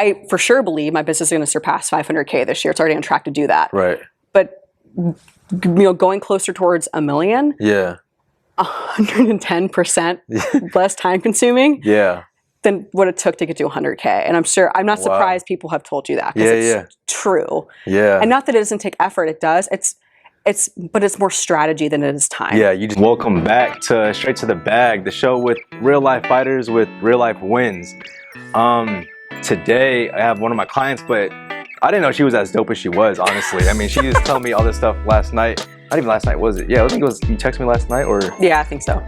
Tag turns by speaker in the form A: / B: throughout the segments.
A: I for sure believe my business is going to surpass 500K this year. It's already on track to do that.
B: Right.
A: But going closer towards $1 million.
B: Yeah.
A: 110% less time consuming.
B: Yeah.
A: Than what it took to get to 100K. And I'm not surprised people have told you that, because it's true.
B: Yeah.
A: And not that it doesn't take effort, it does. But it's more strategy than it is time.
B: Yeah, welcome back to Straight to the Bag, the show with real life fighters with real life wins. Today I have one of my clients, but I didn't know she was as dope as she was, honestly. I mean, she was telling me all this stuff last night. Not even last night, was it? Yeah, I think it was, you texted me last night, or?
A: Yeah, I think so.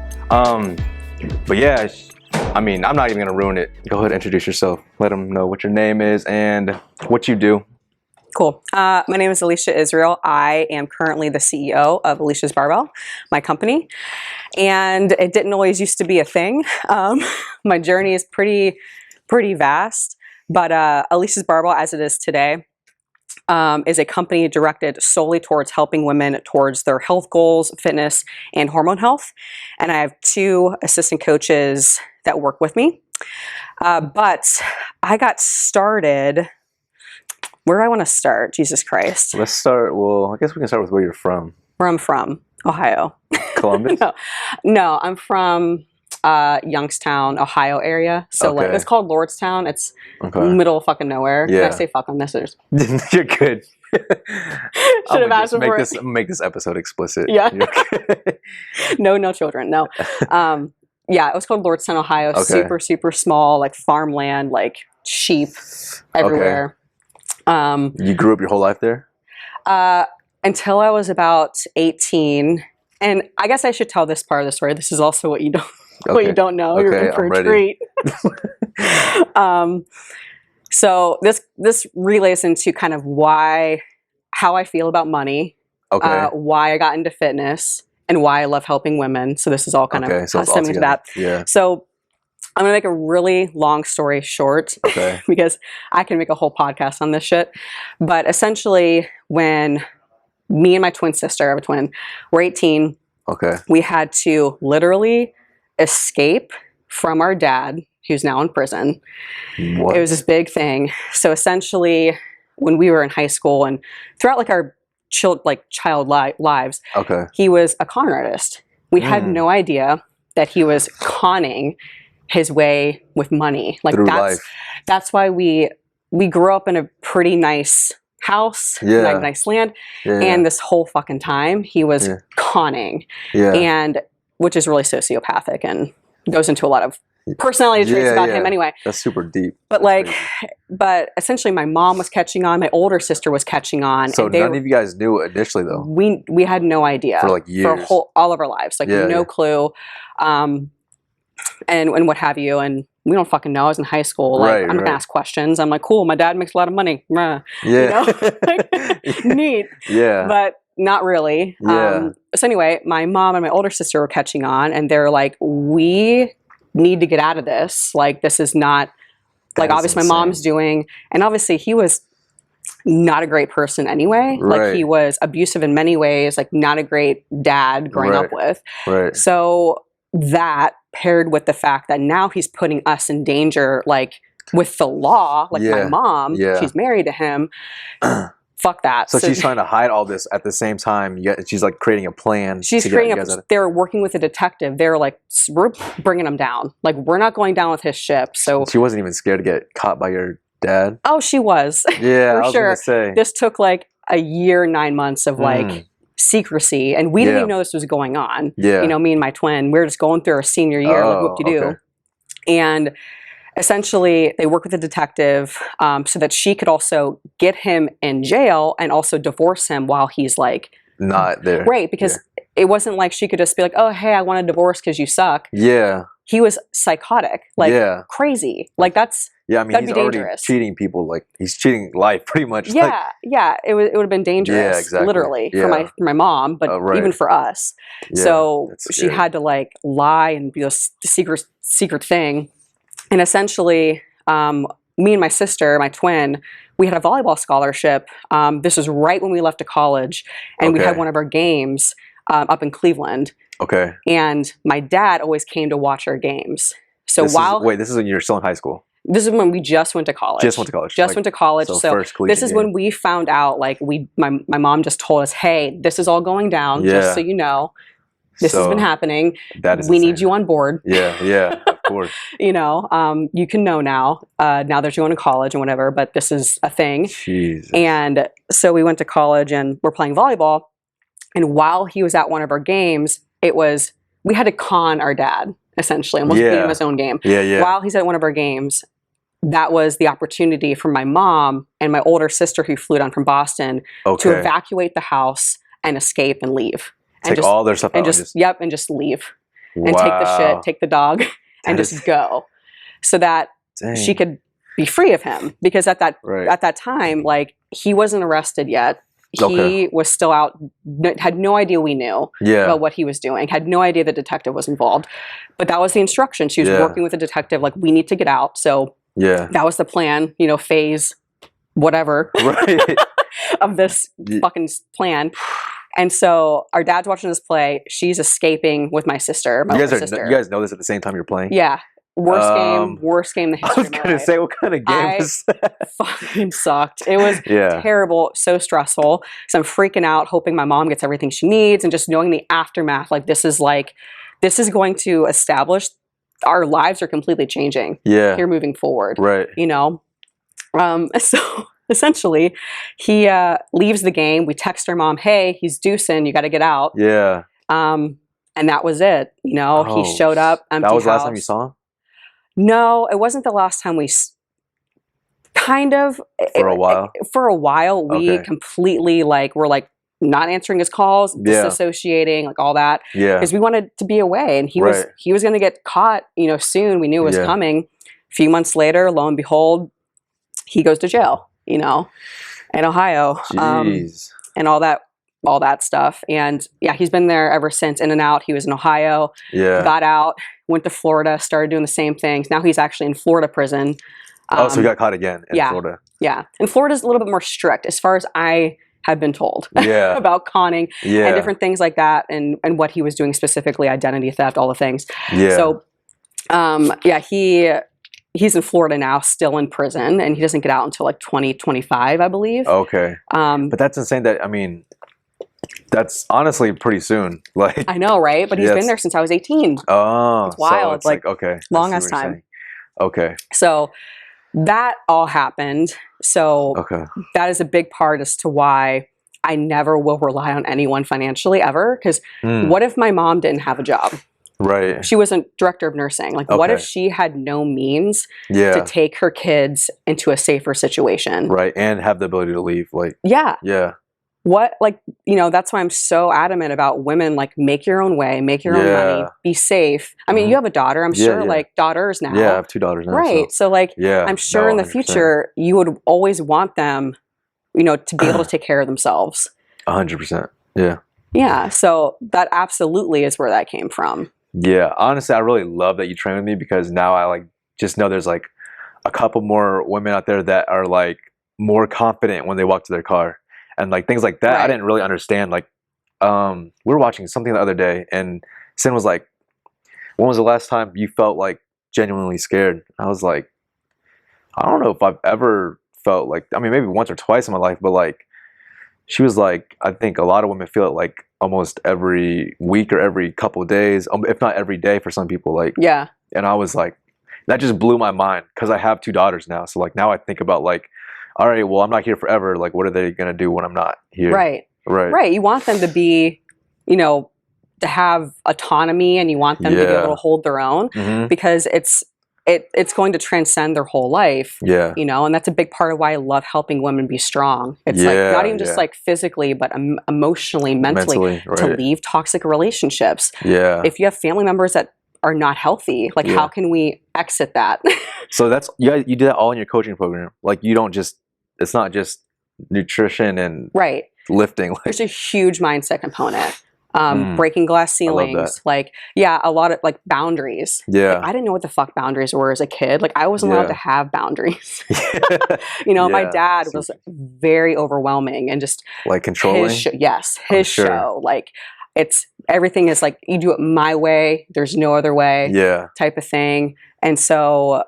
B: But yeah, I mean, I'm not even gonna ruin it. Go ahead and introduce yourself. Let them know what your name is and what you do.
A: Cool. My name is Alycia Israel. I am currently the CEO of Alycias Barbell, my company. And it didn't always used to be a thing. My journey is pretty vast. But Alycias Barbell, as it is today, is a company directed solely towards helping women towards their health goals, fitness, and hormone health. And I have 2 assistant coaches that work with me. But I got started... Where do I want to start? Jesus Christ.
B: Let's start, well, I guess we can start with where you're from.
A: Where I'm from, Ohio.
B: Columbus?
A: No, I'm from Youngstown, Ohio area. So like, it's called Lordstown. It's middle of fucking nowhere.
B: Yeah.
A: Can I say fuck on this?
B: You're good.
A: Should have asked before.
B: Make this episode explicit.
A: Yeah. No children, no. Yeah, it was called Lordstown, Ohio. Super, super small, like farmland, like sheep everywhere.
B: You grew up your whole life there?
A: Until I was about 18. And I guess I should tell this part of the story. This is also what you don't what you don't know. You're in for a treat. So this relates into kind of how I feel about money, why I got into fitness, and why I love helping women. So this is all kind of stemming to that.
B: Yeah.
A: So I'm going to make a really long story short, because I can make a whole podcast on this shit. But essentially, when me and my twin sister, I have a twin, were 18, we had to literally escape from our dad, who's now in prison.
B: What?
A: It was this big thing. So essentially, when we were in high school and throughout like our child lives, he was a con artist. We had no idea that he was conning his way with money. Like that's why we grew up in a pretty nice house, nice land, and this whole fucking time he was conning, and which is really sociopathic and goes into a lot of personality traits about him anyway.
B: That's super deep.
A: But but essentially my mom was catching on, my older sister was catching on.
B: So none of you guys knew initially though?
A: We had no idea.
B: For like years?
A: For all of our lives. Like no clue. And what have you, and we don't fucking know. I was in high school. Like I'm gonna ask questions. I'm like, cool, my dad makes a lot of money. You know? Like, neat.
B: Yeah.
A: But not really. So anyway, my mom and my older sister were catching on, and they're like, we need to get out of this. Like, this is not like obviously my mom's doing, and obviously he was not a great person anyway. Like he was abusive in many ways, like not a great dad growing up with. So that paired with the fact that now he's putting us in danger, like with the law, like my mom, she's married to him. Fuck that.
B: So she's trying to hide all this at the same time. She's like creating a plan.
A: She's creating they're working with a detective. They're like, we're bringing him down. Like, we're not going down with his ship. So
B: she wasn't even scared to get caught by your dad?
A: Oh, she was.
B: Yeah,
A: for
B: I was
A: sure.
B: gonna say.
A: This took like a year, 9 months of like secrecy, and we didn't even know this was going on. You know, me and my twin, we were just going through our senior year, like whoop-de-doo. And essentially they work with a detective so that she could also get him in jail and also divorce him while he's like
B: not there.
A: Right, because it wasn't like she could just be like, oh, hey, I want a divorce because you suck.
B: Yeah.
A: He was psychotic, like crazy. Like that's
B: I mean, he's already cheating people. Like he's cheating life, pretty much.
A: Yeah, it would have been dangerous, literally, for my mom, but even for us. So she had to like lie and be a secret thing. And essentially, me and my sister, my twin, we had a volleyball scholarship. This was right when we left to college, and we had one of our games up in Cleveland.
B: Okay.
A: And my dad always came to watch our games. So
B: this is when you're still in high school?
A: This is when we just went to college.
B: Just went to college.
A: Just went to college. So
B: first
A: this is when we found out, like, my mom just told us, hey, this is all going down, just so you know. This has been happening. We need you on board.
B: Yeah, of course.
A: You know, you can know now that you're going to college and whatever, but this is a thing.
B: Jesus.
A: And so we went to college and we're playing volleyball. And while he was at one of our games, we had to con our dad, essentially, almost beat him his own game.
B: Yeah.
A: While he's at one of our games, that was the opportunity for my mom and my older sister who flew down from Boston to evacuate the house and escape and leave.
B: Take all their stuff out
A: and just leave. And take the shit, take the dog, and just go. So that she could be free of him. Because at that time, like, he wasn't arrested yet. He was still out, had no idea we knew about what he was doing, had no idea the detective was involved. But that was the instruction. She was working with the detective, like, we need to get out. So that was the plan, you know, phase whatever of this fucking plan. And so our dad's watching this play. She's escaping with my sister.
B: You guys know this at the same time you're playing?
A: Yeah. Worst game in the history of my life.
B: I was going to say, what kind of game was that?
A: Fucking sucked. It was terrible, so stressful. So I'm freaking out, hoping my mom gets everything she needs, and just knowing the aftermath. This is going to establish our lives are completely changing. Here moving forward. Right. You know? So essentially, he leaves the game. We text our mom, hey, he's deucing, you got to get out. Yeah. And that was it. You know, he showed up, empty house.
B: That was the last time you saw him?
A: No, it wasn't the last time we... Kind of.
B: For a while?
A: For a while, we completely, we're not answering his calls, disassociating, all that. Yeah. Because we wanted to be away. And he was going to get caught, you know, soon. We knew it was coming. A few months later, lo and behold, he goes to jail, you know, in Ohio.
B: Jeez.
A: And all that stuff. And he's been there ever since, in and out. He was in Ohio, got out, went to Florida, started doing the same things. Now he's actually in Florida prison.
B: So he got caught again in Florida.
A: Yeah. And Florida's a little bit more strict as far as I have been told about conning and different things like that, and what he was doing specifically, identity theft, all the things. Yeah. So, he's in Florida now, still in prison, and he doesn't get out until 2025, I believe. Okay.
B: But that's insane that, I mean, that's honestly pretty soon.
A: I know, right? But he's been there since I was 18. Oh, it's wild.
B: So it's
A: long ass time.
B: Okay.
A: So that all happened. So that is a big part as to why I never will rely on anyone financially ever. Because what if my mom didn't have a job? Right. She was a director of nursing. What if she had no means to take her kids into a safer situation?
B: Right. And have the ability to leave.
A: Yeah. What, you know, that's why I'm so adamant about women, make your own way, make your own money, be safe. I mean, you have a daughter, I'm sure, daughters now.
B: Yeah, I have 2 daughters now.
A: Right. So, I'm sure in the future, you would always want them, you know, to be able to take care of themselves.
B: 100%. Yeah.
A: Yeah. So that absolutely is where that came from.
B: Yeah. Honestly, I really love that you train with me, because now I just know there's a couple more women out there that are more confident when they walk to their car. And things like that, I didn't really understand. We were watching something the other day, and Sin was like, when was the last time you felt genuinely scared? I was like, I don't know if I've ever felt I mean, maybe once or twice in my life, but she was like, I think a lot of women feel it almost every week or every couple of days, if not every day for some people. Yeah. And I was like, that just blew my mind, because I have 2 daughters now. So now I think about all right, well, I'm not here forever. What are they going to do when I'm not here? Right. You want them to be, you know, to have autonomy, and you want them to be able to hold their own, because it's going to transcend their whole life. Yeah. You know, and that's a big part of why I love helping women be strong. It's not even just physically, but emotionally, mentally to leave toxic relationships. Yeah. If you have family members that are not healthy, how can we exit that? So that's, you do that all in your coaching program. You don't just, it's not just nutrition and lifting.
A: There's a huge mindset component. Breaking glass ceilings, a lot of boundaries. Yeah. I didn't know what the fuck boundaries were as a kid. I wasn't allowed to have boundaries. You know, my dad was very overwhelming and just
B: controlling.
A: His show. It's everything is you do it my way. There's no other way. Yeah. Type of thing. And so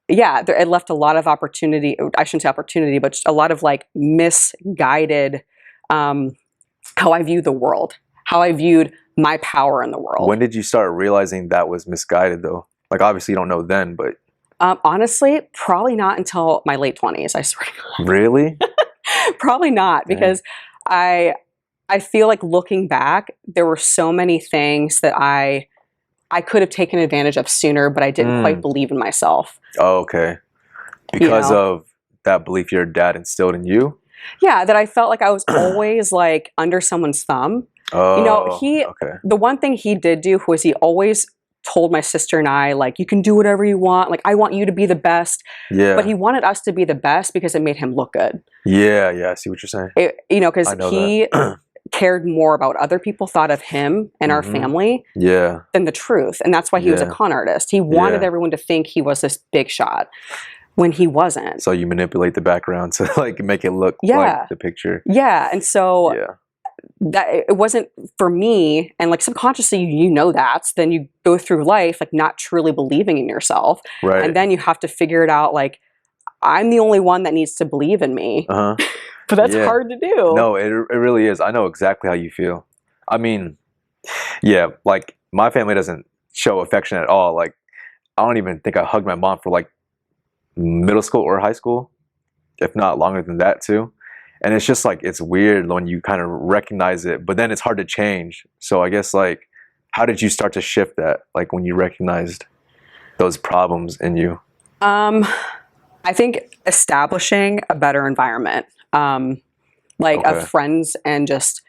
A: yeah, it left a lot of opportunity. I shouldn't say opportunity, but just a lot of like misguided how I view the world, how I viewed my power in the world.
B: When did you start realizing that was misguided though? Like obviously you don't know then, but
A: honestly, probably not until my late 20s, I swear to God.
B: really?
A: Probably not, because I feel like looking back, there were so many things that I could have taken advantage of sooner, but I didn't quite believe in myself.
B: Oh, okay. Because of that belief your dad instilled in you?
A: Yeah, that I felt like I was always like under someone's thumb.
B: Oh,
A: You know, the one thing he did do was he always told my sister and I, like, you can do whatever you want. Like, I want you to be the best.
B: Yeah.
A: But he wanted us to be the best because it made him look good.
B: Yeah, I see what you're saying.
A: You know, because he cared more about what other people thought of him and our family than the truth. And that's why he was a con artist. He wanted everyone to think he was this big shot when he wasn't.
B: So you manipulate the background to like make it look like the picture.
A: Yeah. And so that it wasn't for me, and like subconsciously you know that, so then you go through life like not truly believing in yourself.
B: Right.
A: And then you have to figure it out, like, I'm the only one that needs to believe in me. But that's hard to do.
B: No, it really is. I know exactly how you feel. I mean, yeah, like my family doesn't show affection at all. Like I don't even think I hugged my mom for like middle school or high school, if not longer than that too. And it's just like, it's weird when you kind of recognize it, but then it's hard to change. So I guess like, how did you start to shift that? Like when you recognized those problems in you?
A: I think establishing a better environment, like of friends and just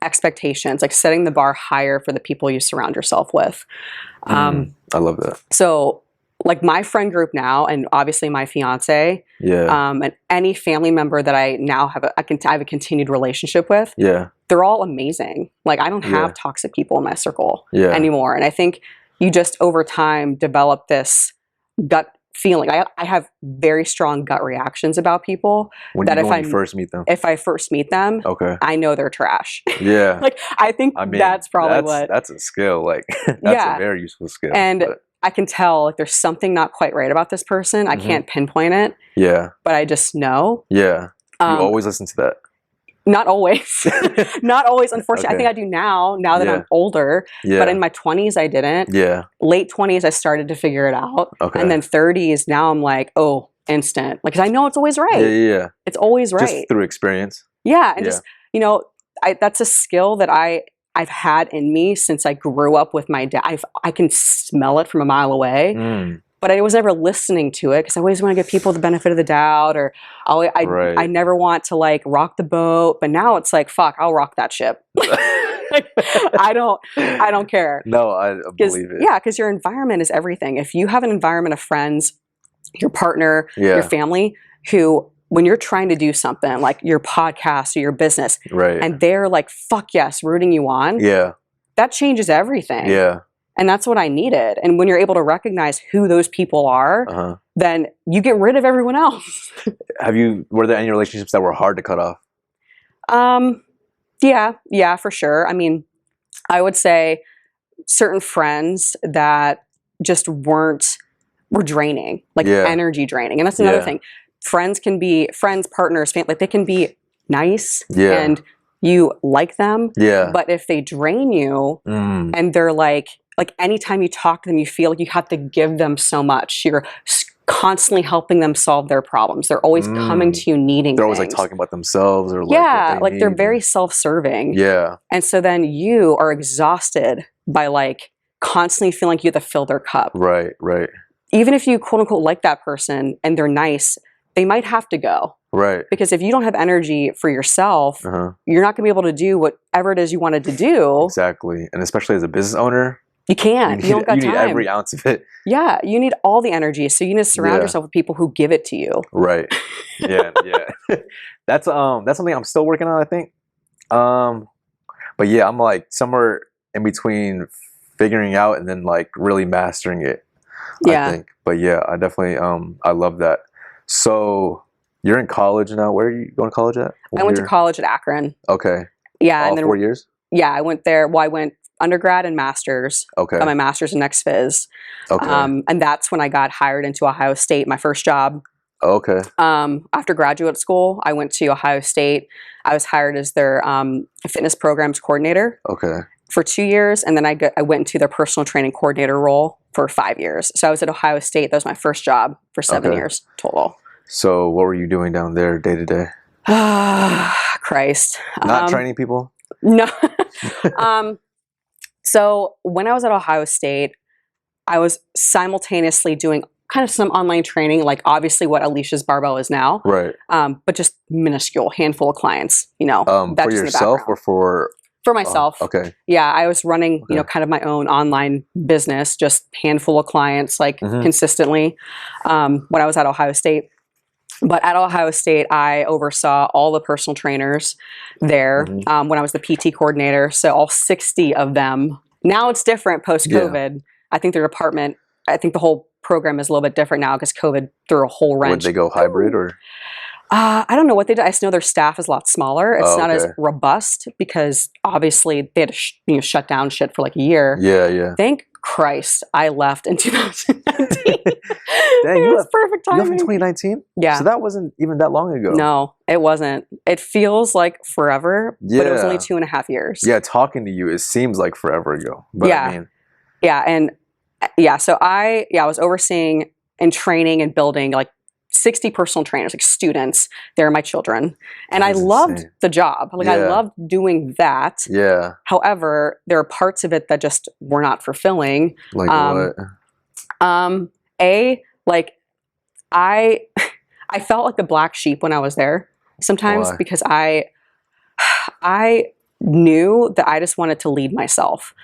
A: expectations, like setting the bar higher for the people you surround yourself with.
B: I love that.
A: So like my friend group now, and obviously my fiance, and any family member that I now have I have a continued relationship with, they're all amazing. Like I don't have toxic people in my circle anymore. And I think you just over time develop this gut feeling. I have very strong gut reactions about people.
B: When you first meet them? If
A: I first meet them, I know they're trash.
B: Yeah.
A: Like I think that's probably
B: that's a skill. Like that's a very useful skill.
A: And I can tell like there's something not quite right about this person. I can't pinpoint it.
B: Yeah.
A: But I just know.
B: Yeah. You always listen to that?
A: Not always. Not always, unfortunately. I think I do now that I'm older. But in my 20s, I didn't.
B: Yeah.
A: Late 20s, I started to figure it out. And then 30s, now I'm like, oh, instant. Like, 'cause I know it's always right.
B: Yeah.
A: It's always right.
B: Just through experience.
A: Yeah. And just, you know, that's a skill that I've had in me since I grew up with my dad. I can smell it from a mile away. But I was never listening to it because I always want to give people the benefit of the doubt, or I never want to like rock the boat. But now it's like, fuck, I'll rock that ship. Like, I don't care.
B: No, I believe it.
A: Yeah, because your environment is everything. If you have an environment of friends, your partner, your family, who when you're trying to do something like your podcast or your business, and they're like, fuck yes, rooting you on, that changes everything.
B: Yeah.
A: And that's what I needed. And when you're able to recognize who those people are, then you get rid of everyone else.
B: Were there any relationships that were hard to cut off?
A: Yeah, for sure. I mean, I would say certain friends that just were draining, like energy draining. And that's another thing. Friends can be partners, family, like they can be nice and you like them. But if they drain you and they're like anytime you talk to them, you feel like you have to give them so much. You're constantly helping them solve their problems. They're always coming to you needing
B: They're always
A: things.
B: like talking about themselves or like
A: they're very self-serving.
B: Yeah.
A: And so then you are exhausted by like constantly feeling like you have to fill their cup.
B: Right.
A: Even if you quote unquote like that person and they're nice, they might have to go.
B: Right.
A: Because if you don't have energy for yourself, you're not going to be able to do whatever it is you wanted to do.
B: Exactly. And especially as a business owner,
A: you can't. You don't got time.
B: You need every ounce of it.
A: Yeah, you need all the energy. So you need to surround yourself with people who give it to you.
B: Right. Yeah. That's something I'm still working on, I think. But yeah, I'm like somewhere in between figuring out and then like really mastering it. I think. But yeah, I definitely I love that. So you're in college now. Where are you going to college at?
A: I went to college at Akron.
B: Okay.
A: Yeah.
B: All
A: and then
B: 4 years?
A: Yeah, I went there. Well, I went undergrad and master's.
B: Okay.
A: Got my master's in ex phys.
B: Okay.
A: And that's when I got hired into Ohio State, my first job.
B: Okay.
A: After graduate school, I went to Ohio State. I was hired as their fitness programs coordinator.
B: Okay.
A: For 2 years, and then I went into their personal training coordinator role for 5 years. So I was at Ohio State. That was my first job for 7 years total.
B: So what were you doing down there day to day?
A: Christ.
B: Not training people?
A: No. So when I was at Ohio State, I was simultaneously doing kind of some online training, like obviously what Alycias Barbell is now.
B: Right.
A: But just minuscule, handful of clients, you know.
B: For yourself or for...
A: For myself.
B: Okay.
A: Yeah, I was running, you know, kind of my own online business, just handful of clients, like consistently, when I was at Ohio State. But at Ohio State, I oversaw all the personal trainers there when I was the PT coordinator. So all 60 of them. Now it's different post-COVID. Yeah. I think their department, I think the whole program is a little bit different now because COVID threw a whole wrench.
B: Would they go hybrid or?
A: I don't know what they did. I just know their staff is a lot smaller. It's not as robust because obviously they had to shut down shit for like a year.
B: Yeah, yeah.
A: Thank Christ I left in 2019.
B: Dang,
A: it was perfect timing.
B: You left in 2019?
A: Yeah.
B: So that wasn't even that long ago.
A: No, it wasn't. It feels like forever, but it was only 2.5 years.
B: Yeah, talking to you, it seems like forever ago. But
A: yeah.
B: I mean...
A: Yeah, and so I was overseeing and training and building like 60 personal trainers, like students. They're my children. And I loved the job. Like I loved doing that. Yeah. However, there are parts of it that just were not fulfilling.
B: Like what?
A: I felt like the black sheep when I was there sometimes. Why? Because I knew that I just wanted to lead myself.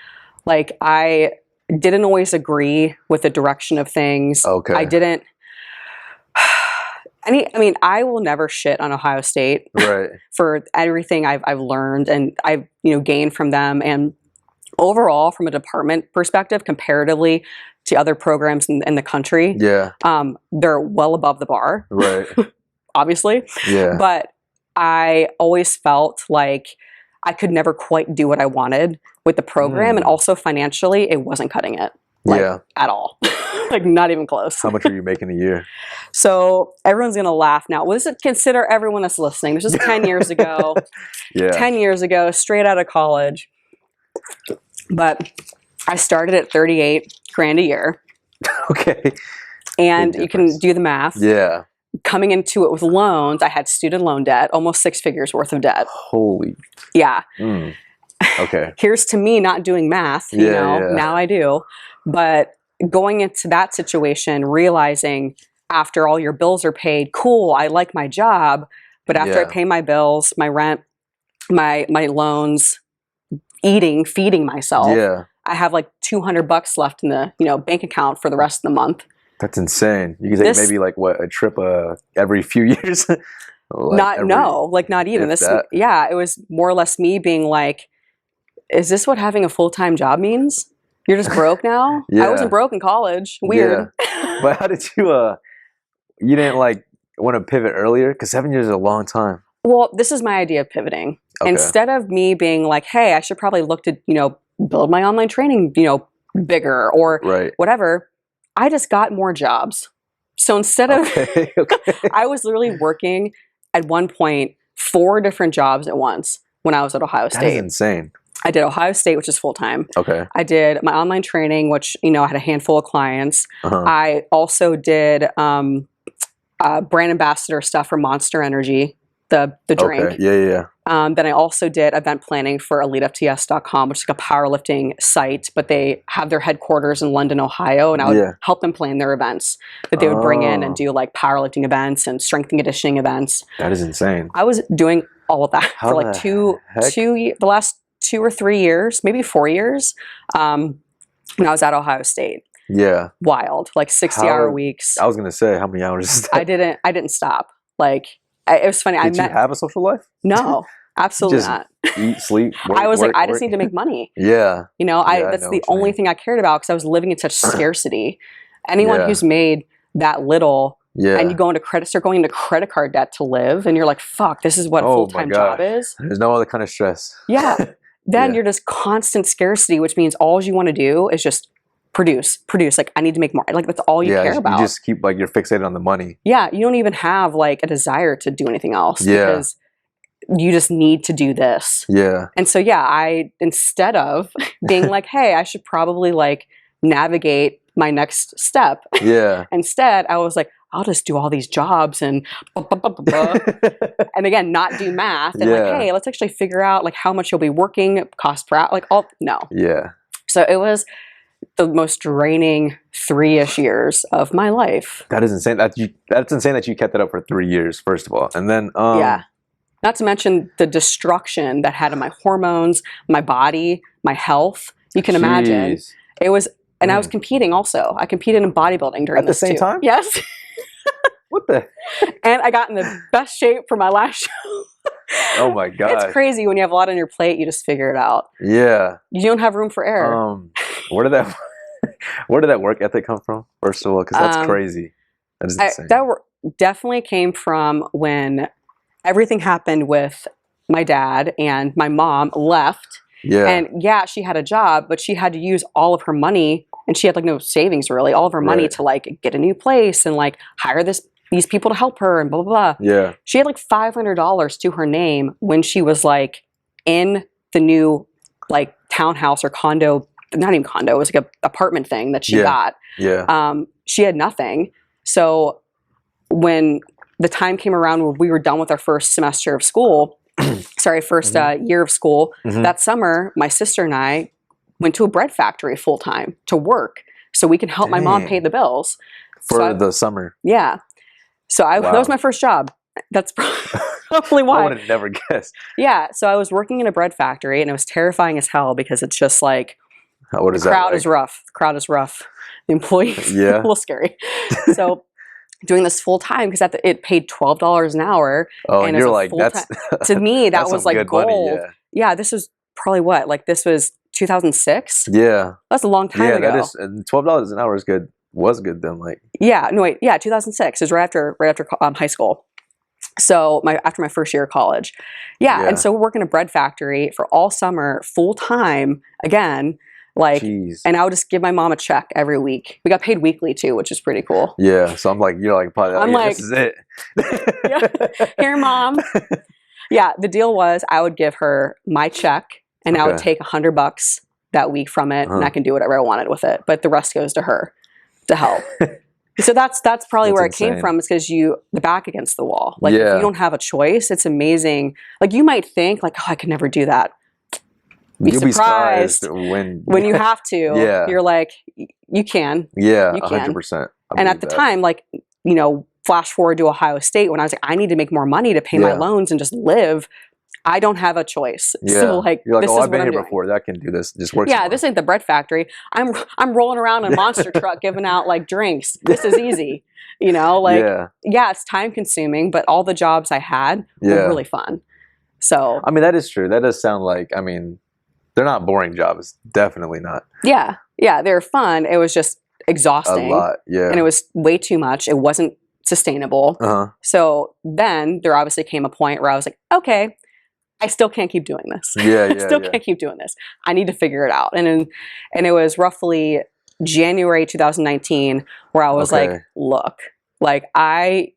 A: Like I didn't always agree with the direction of things. Okay. I didn't. I mean, I will never shit on Ohio State for everything I've learned and I've gained from them. And overall, from a department perspective, comparatively to other programs in the country, they're well above the bar. Right. Obviously. Yeah. But I always felt like I could never quite do what I wanted with the program, and also financially, it wasn't cutting it. Like, at all. Like, not even close.
B: How much are you making a year?
A: So, everyone's going to laugh now. Well, consider everyone that's listening. This was 10 years ago. 10 years ago, straight out of college. But I started at 38 grand a year. Okay. And you can do the math. Yeah. Coming into it with loans, I had student loan debt, almost 6 figures worth of debt.
B: Holy.
A: Yeah.
B: Okay.
A: Here's to me not doing math, you know, now I do. But going into that situation, realizing after all your bills are paid, cool, I like my job, but after I pay my bills, my rent, my loans, eating, feeding myself, I have like $200 left in the, bank account for the rest of the month.
B: That's insane. You could take maybe like what, a trip every few years?
A: Not even this. That. Yeah, it was more or less me being like, is this what having a full-time job means? You're just broke now? I wasn't broke in college. Weird.
B: Yeah. But how did you didn't like want to pivot earlier? Because 7 years is a long time.
A: Well, this is my idea of pivoting. Okay. Instead of me being like, hey, I should probably look to, build my online training, bigger or whatever, I just got more jobs. So instead of, I was literally working at one point 4 different jobs at once when I was at Ohio State.
B: That is insane.
A: I did Ohio State, which is full-time. Okay. I did my online training, which, I had a handful of clients. I also did brand ambassador stuff for Monster Energy, the drink.
B: Okay. Yeah.
A: Then I also did event planning for EliteFTS.com, which is like a powerlifting site, but they have their headquarters in London, Ohio, and I would help them plan their events that they would bring in and do like powerlifting events and strength and conditioning events.
B: That is insane.
A: I was doing all of that for like the last 2 or 3 years, maybe 4 years, when I was at Ohio State. Yeah. Wild, like 60-hour weeks.
B: I was going to say, how many hours is that?
A: I didn't stop. Like, it was funny.
B: Did you have a social life?
A: No, absolutely not.
B: Eat, sleep, work,
A: I was
B: work,
A: like, I just need to make money.
B: Yeah.
A: That's the only thing I cared about because I was living in such scarcity. Anyone who's made that little and you start going into credit card debt to live, and you're like, fuck, this is what a full-time job is.
B: There's no other kind of stress.
A: Yeah. then
B: Yeah.
A: you're just constant scarcity, which means all you want to do is just produce. Like, I need to make more. Like, that's all you care about.
B: You just keep like, you're fixated on the money.
A: Yeah, you don't even have like a desire to do anything else because you just need to do this.
B: Yeah.
A: And so, yeah, I, instead of being like, hey, I should probably like navigate my next step.
B: Yeah.
A: Instead, I was like, I'll just do all these jobs and and again, not do math and like, hey, let's actually figure out like how much you'll be working, cost per hour, like all, no.
B: Yeah.
A: So it was the most draining 3-ish years of my life.
B: That is insane. That's insane that you kept that up for 3 years, first of all. And then,
A: yeah. Not to mention the destruction that had in my hormones, my body, my health. You can imagine. It was, and I was competing also. I competed in bodybuilding during
B: at the same time?
A: Yes.
B: What the?
A: And I got in the best shape for my last show.
B: Oh my God.
A: It's crazy when you have a lot on your plate, you just figure it out.
B: Yeah.
A: You don't have room for error.
B: Where did that work ethic come from, first of all? Because that's crazy. That is insane.
A: That definitely came from when everything happened with my dad and my mom left.
B: Yeah.
A: And yeah, she had a job, but she had to use all of her money, and she had like no savings really, all of her money to like get a new place and like hire these people to help her and blah, blah, blah. Yeah. She had like $500 to her name when she was like in the new like townhouse or condo, not even condo, it was like an apartment thing that she got. Yeah. She had nothing. So when the time came around where we were done with our first semester of school, first year of school, that summer, my sister and I went to a bread factory full time to work so we can help my mom pay the bills.
B: For the summer.
A: Yeah. So that was my first job. That's probably why.
B: I would have never guessed.
A: Yeah. So I was working in a bread factory, and it was terrifying as hell because it's just like,
B: what is
A: the crowd
B: that like?
A: is rough. The crowd is rough. The employees, a little scary. So doing this full time, because it paid $12 an hour.
B: Oh,
A: and
B: you're like,
A: that's to me, that was like gold.
B: Money,
A: yeah, this was probably what? Like this was 2006?
B: Yeah.
A: That's a long time ago.
B: Yeah, that is, $12 an hour is good. Was good then, like.
A: Yeah, no wait, yeah, 2006 is right after high school. So after my first year of college. Yeah, and so we're working a bread factory for all summer, full time again. Like, and I would just give my mom a check every week. We got paid weekly too, which is pretty cool.
B: Yeah, so I'm like, you're like, probably,
A: I'm like,
B: this is it.
A: Yeah, here, mom. Yeah, the deal was I would give her my check, and I would take $100 that week from it, and I can do whatever I wanted with it. But the rest goes to her to help. So that's probably where it came from, is because the back against the wall. Like if you don't have a choice, it's amazing. Like you might think like, oh, I could never do that. You'll be surprised when you have to. You're like, you can. Yeah, you can.
B: 100%.
A: And at the time, like, flash forward to Ohio State, when I was like, I need to make more money to pay my loans and just live. I don't have a choice. Yeah. So like,
B: you're like,
A: this
B: oh,
A: is
B: I've been
A: what
B: here
A: I'm
B: before.
A: doing.
B: That can do this. Just works.
A: Yeah, this ain't the bread factory. I'm rolling around in a monster truck giving out like drinks. This is easy. Like, yeah, it's time consuming, but all the jobs I had were really fun. So
B: I mean, that is true. That does sound like, I mean, they're not boring jobs. Definitely not.
A: Yeah. Yeah, they're fun. It was just exhausting.
B: A lot. Yeah.
A: And it was way too much. It wasn't sustainable. So then there obviously came a point where I was like, okay, I still can't keep doing this. I still can't keep doing this. I need to figure it out. And it was roughly January 2019 where I was like, look, like I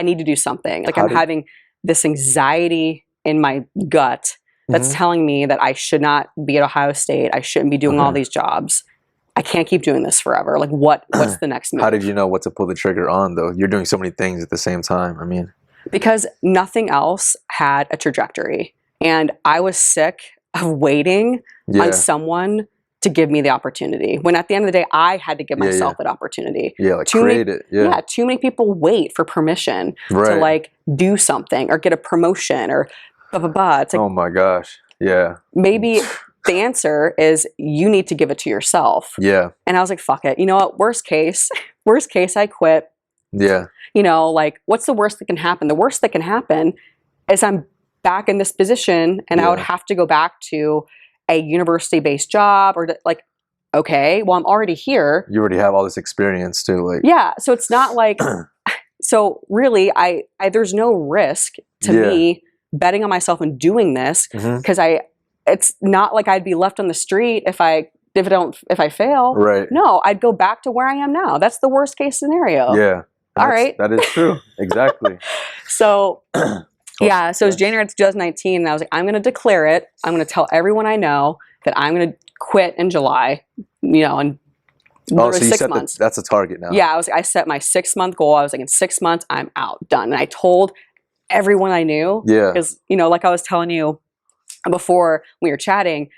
A: need to do something. Like I'm having this anxiety in my gut that's telling me that I should not be at Ohio State. I shouldn't be doing all these jobs. I can't keep doing this forever. Like what's the next move?
B: How did you know what to pull the trigger on though? You're doing so many things at the same time. I mean,
A: because nothing else had a trajectory. And I was sick of waiting on someone to give me the opportunity. When at the end of the day, I had to give myself that opportunity.
B: Yeah, like create it. Yeah,
A: too many people wait for permission to like do something or get a promotion or blah, blah, blah. It's like,
B: oh my gosh. Yeah.
A: Maybe the answer is you need to give it to yourself. Yeah. And I was like, fuck it. You know what? Worst case, I quit.
B: Yeah.
A: Like what's the worst that can happen? The worst that can happen is I'm back in this position and I would have to go back to a university-based job or like, okay, well, I'm already here.
B: You already have all this experience too. Like,
A: yeah. So it's not like, so really there's no risk to me betting on myself and doing this because I it's not like I'd be left on the street if I fail.
B: Right.
A: No, I'd go back to where I am now. That's the worst case scenario.
B: Yeah.
A: All right.
B: That is true. Exactly.
A: So yeah, so it was January 2019, and I was like, I'm going to declare it. I'm going to tell everyone I know that I'm going to quit in July, you know, and
B: Oh, so you
A: 6
B: set
A: months.
B: that's a target now.
A: Yeah, I set my 6-month goal. I was like, in 6 months, I'm out, done. And I told everyone I knew.
B: Yeah.
A: Because, you know, like I was telling you before we were chatting,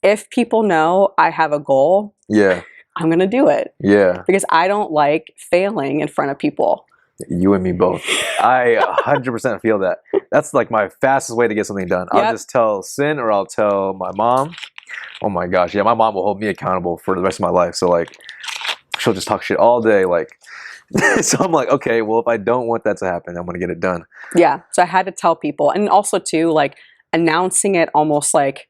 A: if people know I have a goal,
B: Yeah.
A: I'm going to do it.
B: Yeah.
A: Because I don't like failing in front of people.
B: You and me both. I 100% feel that. That's like my fastest way to get something done.
A: Yep.
B: I'll just tell Sin or I'll tell my mom. Oh my gosh, yeah, my mom will hold me accountable for the rest of my life. So like, she'll just talk shit all day. Like, so I'm like, okay, well, if I don't want that to happen, I'm gonna get it done.
A: Yeah. So I had to tell people, and also too, like announcing it almost like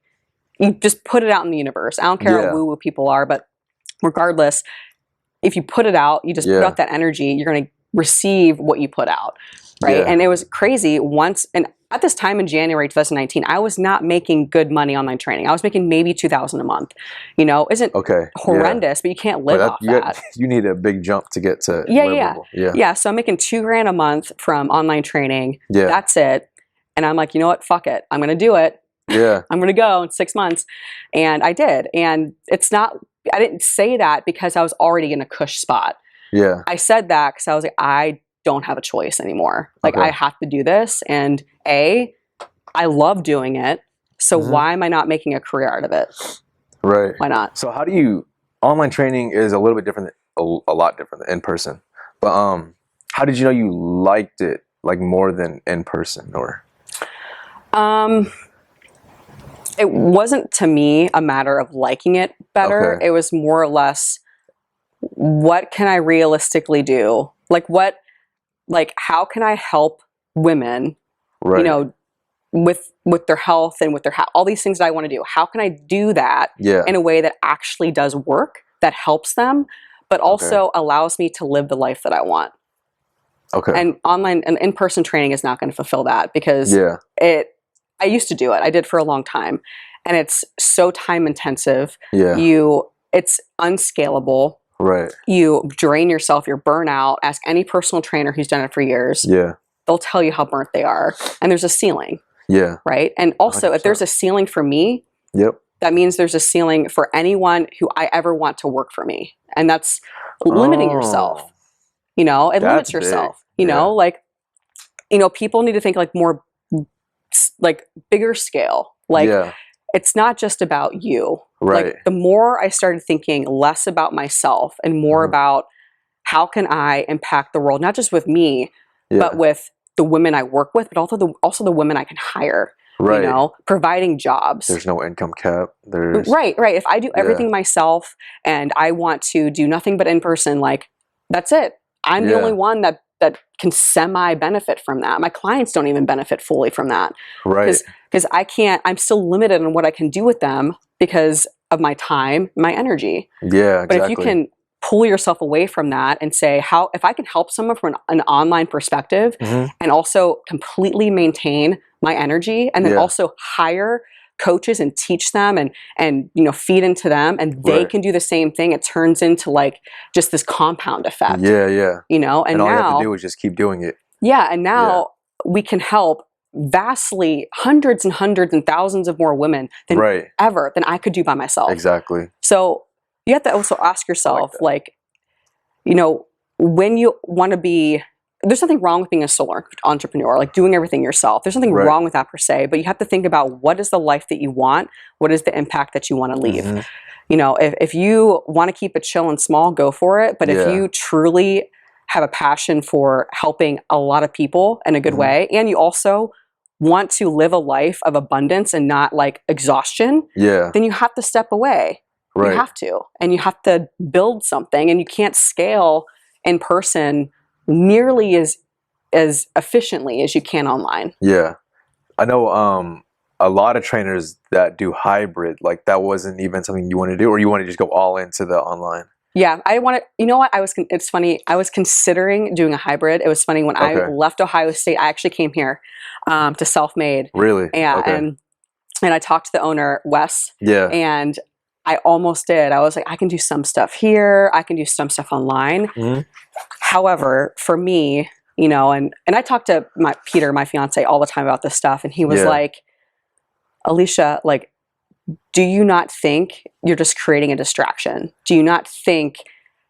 A: you just put it out in the universe. I don't care how woo-woo people are, but regardless, if you put it out, you just put out that energy, you're gonna receive what you put out, right?
B: Yeah.
A: And it was crazy once, and at this time in January 2019, I was not making good money online training. I was making maybe $2,000 a month. You know, isn't horrendous, but you can't live off that.
B: You need a big jump to get to
A: yeah. So I'm making $2,000 a month from online training.
B: Yeah,
A: that's it. And I'm like, you know what? Fuck it. I'm gonna do it.
B: Yeah,
A: I'm gonna go in 6 months, and I did. And it's not. I didn't say that because I was already in a cush spot.
B: Yeah.
A: I said that because I was like, I don't have a choice anymore. Like, I have to do this. And I love doing it. So why am I not making a career out of it?
B: Right.
A: Why not?
B: So how do you, online training is a little bit different, a lot different than in person. But how did you know you liked it like more than in person or?
A: It wasn't to me a matter of liking it better. It was more or less, what can I realistically do? Like how can I help women, you know, with their health and with their all these things that I want to do? How can I do that in a way that actually does work, that helps them, but also allows me to live the life that I want? And online and in-person training is not going to fulfill that, because I used to do it. I did for a long time, and it's so time intensive. It's unscalable.
B: Right.
A: You drain yourself, you're burnout. Ask any personal trainer who's done it for years. They'll tell you how burnt they are. And there's a ceiling. Right. And also 100%. If there's a ceiling for me, that means there's a ceiling for anyone who I ever want to work for me. And that's limiting yourself. You know, it limits yourself. You know, like, you know, people need to think like more like bigger scale. Like it's not just about you. Like the more I started thinking less about myself and more about how can I impact the world, not just with me, but with the women I work with, but also the women I can hire. You know, providing jobs.
B: There's no income cap. There's
A: right. If I do everything myself and I want to do nothing but in person, like that's it. I'm the only one that can semi-benefit from that. My clients don't even benefit fully from that. Because I can't, I'm still limited on what I can do with them because of my time, my energy. But if you can pull yourself away from that and say, if I can help someone from an online perspective and also completely maintain my energy, and then also hire coaches and teach them and you know, feed into them, and they can do the same thing, it turns into like just this compound effect. You know, and
B: all
A: now
B: you have to do is just keep doing it.
A: And now we can help vastly hundreds and thousands of more women than ever than I could do by myself. So you have to also ask yourself, like, you know, when you want to be, there's nothing wrong with being a solo entrepreneur, like doing everything yourself. There's nothing wrong with that per se, but you have to think about what is the life that you want? What is the impact that you want to leave? You know, if you want to keep it chill and small, go for it. But if you truly have a passion for helping a lot of people in a good way, and you also want to live a life of abundance and not like exhaustion, then you have to step away. You have to. And you have to build something, and you can't scale in person nearly as efficiently as you can online.
B: I know a lot of trainers that do hybrid, like that wasn't even something you want to do, or you want to just go all into the online?
A: I want to, you know what, it's funny, I was considering doing a hybrid. It was funny, when I left Ohio State, I actually came here to Self-Made.
B: Really?
A: And and I talked to the owner, Wes,
B: Yeah.
A: and I almost did. I was like, I can do some stuff here. I can do some stuff online.
B: Mm-hmm.
A: However, for me, you know, and I talk to Peter, my fiance, all the time about this stuff, and he was like, Alycia, like, do you not think you're just creating a distraction? Do you not think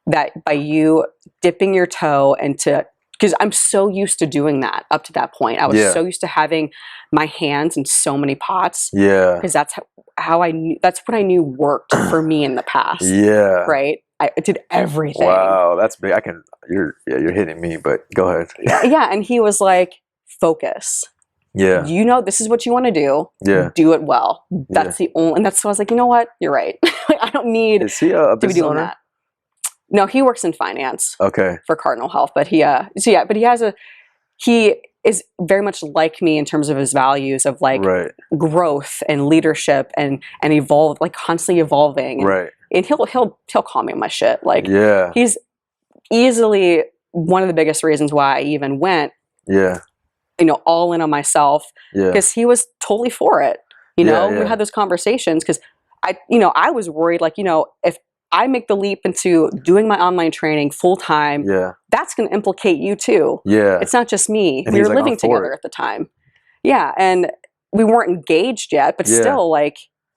A: that by you dipping your toe into, because I'm so used to doing that up to that point. I was so used to having my hands in so many pots.
B: Yeah.
A: Because that's how I knew, that's what I knew worked for me in the past.
B: Yeah.
A: Right? I did everything.
B: Wow, that's big. You're hitting me, but go ahead.
A: Yeah, and he was like, focus.
B: Yeah.
A: You know, this is what you want to do.
B: Yeah.
A: Do it well. That's the only, and that's why I was like, you know what? You're right. I don't need
B: Is he a
A: to be
B: business
A: doing
B: owner?
A: that. No, he works in finance.
B: Okay.
A: For Cardinal Health, but he is very much like me in terms of his values of like growth and leadership and evolve, like constantly evolving. And he'll call me on my shit. Like he's easily one of the biggest reasons why I even went you know, all in on myself, because he was totally for it. You know, we had those conversations because I was worried, like, you know, if I make the leap into doing my online training full time, that's going to implicate you too. It's not just me.
B: And
A: we were
B: like,
A: living together at the time. And we weren't engaged yet, but still, like,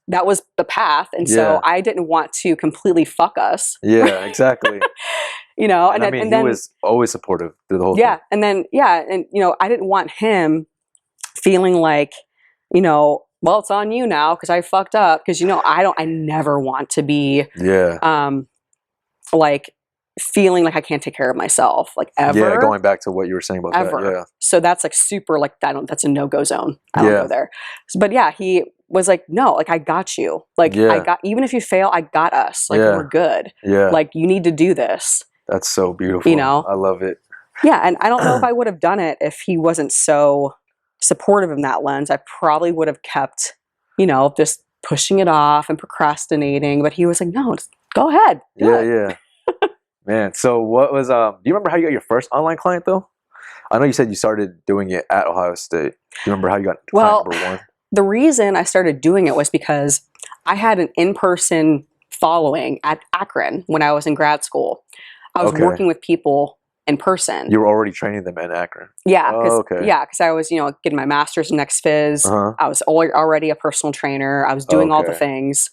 A: that was the path. And so I didn't want to completely fuck us.
B: Yeah, exactly.
A: You know,
B: and I mean, he was always supportive through the whole thing.
A: And then, and, you know, I didn't want him feeling like, you know, well, it's on you now because I fucked up. Because, you know, I never want to be, like, feeling like I can't take care of myself, like, ever.
B: Yeah, going back to what you were saying about that.
A: So that's like super, like, that's a no-go zone. I don't go there. But yeah, he was like, no, like, I got you. Like, even if you fail, I got us. Like, we're good. Like, you need to do this.
B: That's so beautiful.
A: You know?
B: I love it.
A: Yeah, and I don't know if I would have done it if he wasn't so supportive in that lens. I probably would have kept, you know, just pushing it off and procrastinating. But he was like, no, just go ahead. Do it.
B: Man, so what was, do you remember how you got your first online client though? I know you said you started doing it at Ohio State. Do you remember how you got client number one?
A: The reason I started doing it was because I had an in-person following at Akron when I was in grad school. I was working with people in person.
B: You were already training them in Akron.
A: Yeah, because I was, you know, getting my master's in next phys. I was already a personal trainer. I was doing all the things.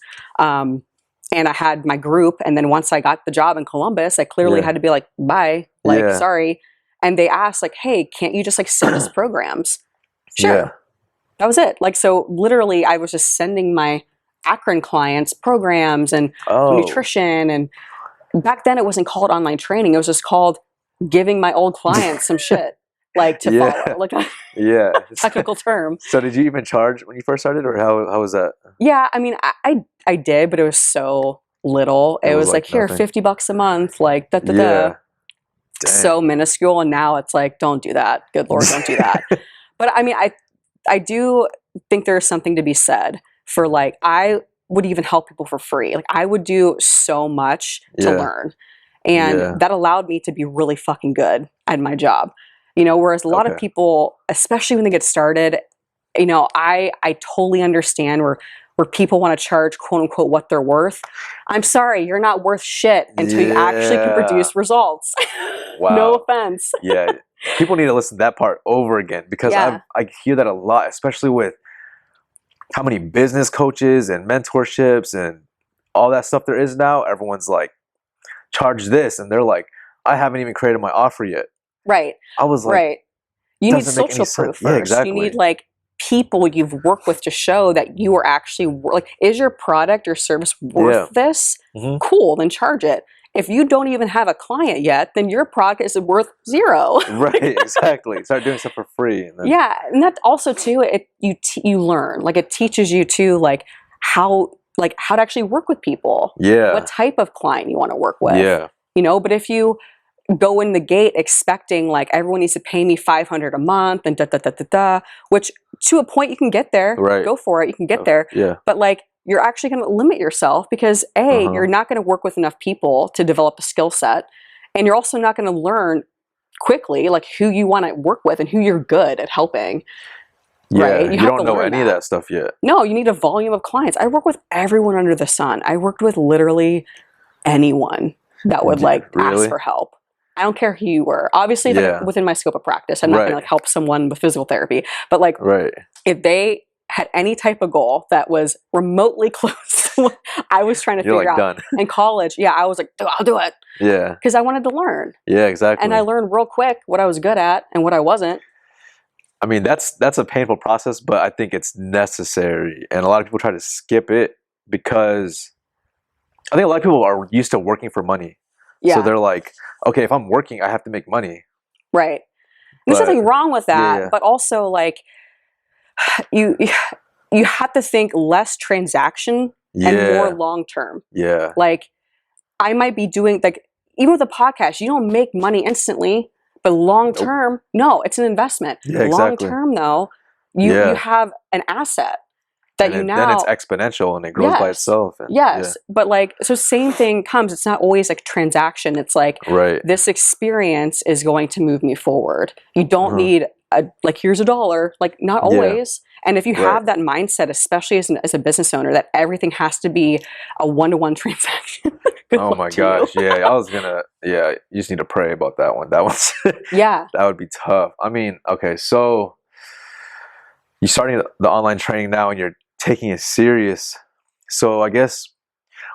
A: And I had my group. And then once I got the job in Columbus, I clearly had to be like, bye, like, sorry. And they asked, like, hey, can't you just like send us programs? Sure. That was it. Like, so literally I was just sending my Akron clients programs and nutrition. And back then it wasn't called online training. It was just called giving my old clients some shit, like, to follow, like a technical term.
B: So did you even charge when you first started, or how was that?
A: Yeah, I mean, I did, but it was so little. It was like here, $50 a month, like so minuscule. And now it's like, don't do that. Good Lord, don't do that. But I mean, I do think there's something to be said for, like, I would even help people for free. Like, I would do so much to learn. And that allowed me to be really fucking good at my job. You know, whereas a lot of people, especially when they get started, you know, I totally understand where people want to charge, quote unquote, what they're worth. I'm sorry, you're not worth shit until you actually can produce results.
B: Wow.
A: No offense.
B: People need to listen to that part over again, because I hear that a lot, especially with how many business coaches and mentorships and all that stuff there is now. Everyone's like, charge this, and they're like, I haven't even created my offer yet. Right. I was like,
A: you need social proof first. Exactly. You need, like, people you've worked with to show that you are actually, like, is your product or service worth this? Cool, then charge it. If you don't even have a client yet, then your product is worth zero.
B: Right, exactly. Start doing stuff for free. And then...
A: and that also too, you learn, like, it teaches you too, like, how to actually work with people. What type of client you want to work with. You know, but if you go in the gate expecting, like, everyone needs to pay me $500 a month and which to a point you can get there. Go for it. You can get there. But, like, you're actually going to limit yourself because you're not going to work with enough people to develop a skill set. And you're also not going to learn quickly, like, who you want to work with and who you're good at helping.
B: Yeah,
A: right?
B: you
A: have
B: don't
A: to
B: know
A: learn
B: any of that stuff yet.
A: No, you need a volume of clients. I work with everyone under the sun. I worked with literally anyone that would like ask
B: Really?
A: for help. I don't care who you were. Obviously, like
B: Yeah.
A: within my scope of practice, I'm not gonna
B: Right.
A: like help someone with physical therapy. But like
B: Right.
A: if they had any type of goal that was remotely close to what I was trying to
B: You're
A: figure
B: like
A: out
B: done.
A: in college, yeah, I was like, I'll do it.
B: Yeah.
A: Because I wanted to learn.
B: Yeah, exactly.
A: And I learned real quick what I was good at and what I wasn't.
B: I mean, that's a painful process, but I think it's necessary. And a lot of people try to skip it because I think a lot of people are used to working for money.
A: Yeah.
B: So they're like, okay, if I'm working, I have to make money.
A: Right. And
B: But
A: there's nothing wrong with that.
B: yeah.
A: But also like you have to think less transaction and more long term.
B: Yeah.
A: Like I might be doing like even with a podcast, you don't make money instantly, but long term, no, it's an investment.
B: Yeah,
A: Long
B: exactly.
A: term though, you have an asset that
B: and
A: now
B: then it's exponential and it grows by itself. And,
A: yes. But like so same thing comes. It's not always like transaction. It's like this experience is going to move me forward. You don't need a like here's $1. Like not always. And if you have that mindset, especially as a business owner, that everything has to be a one-to-one transaction.
B: Oh my gosh. Yeah. I was gonna you just need to pray about that one. That one's that would be tough. I mean, okay, so you're starting the online training now and you're taking it serious. So I guess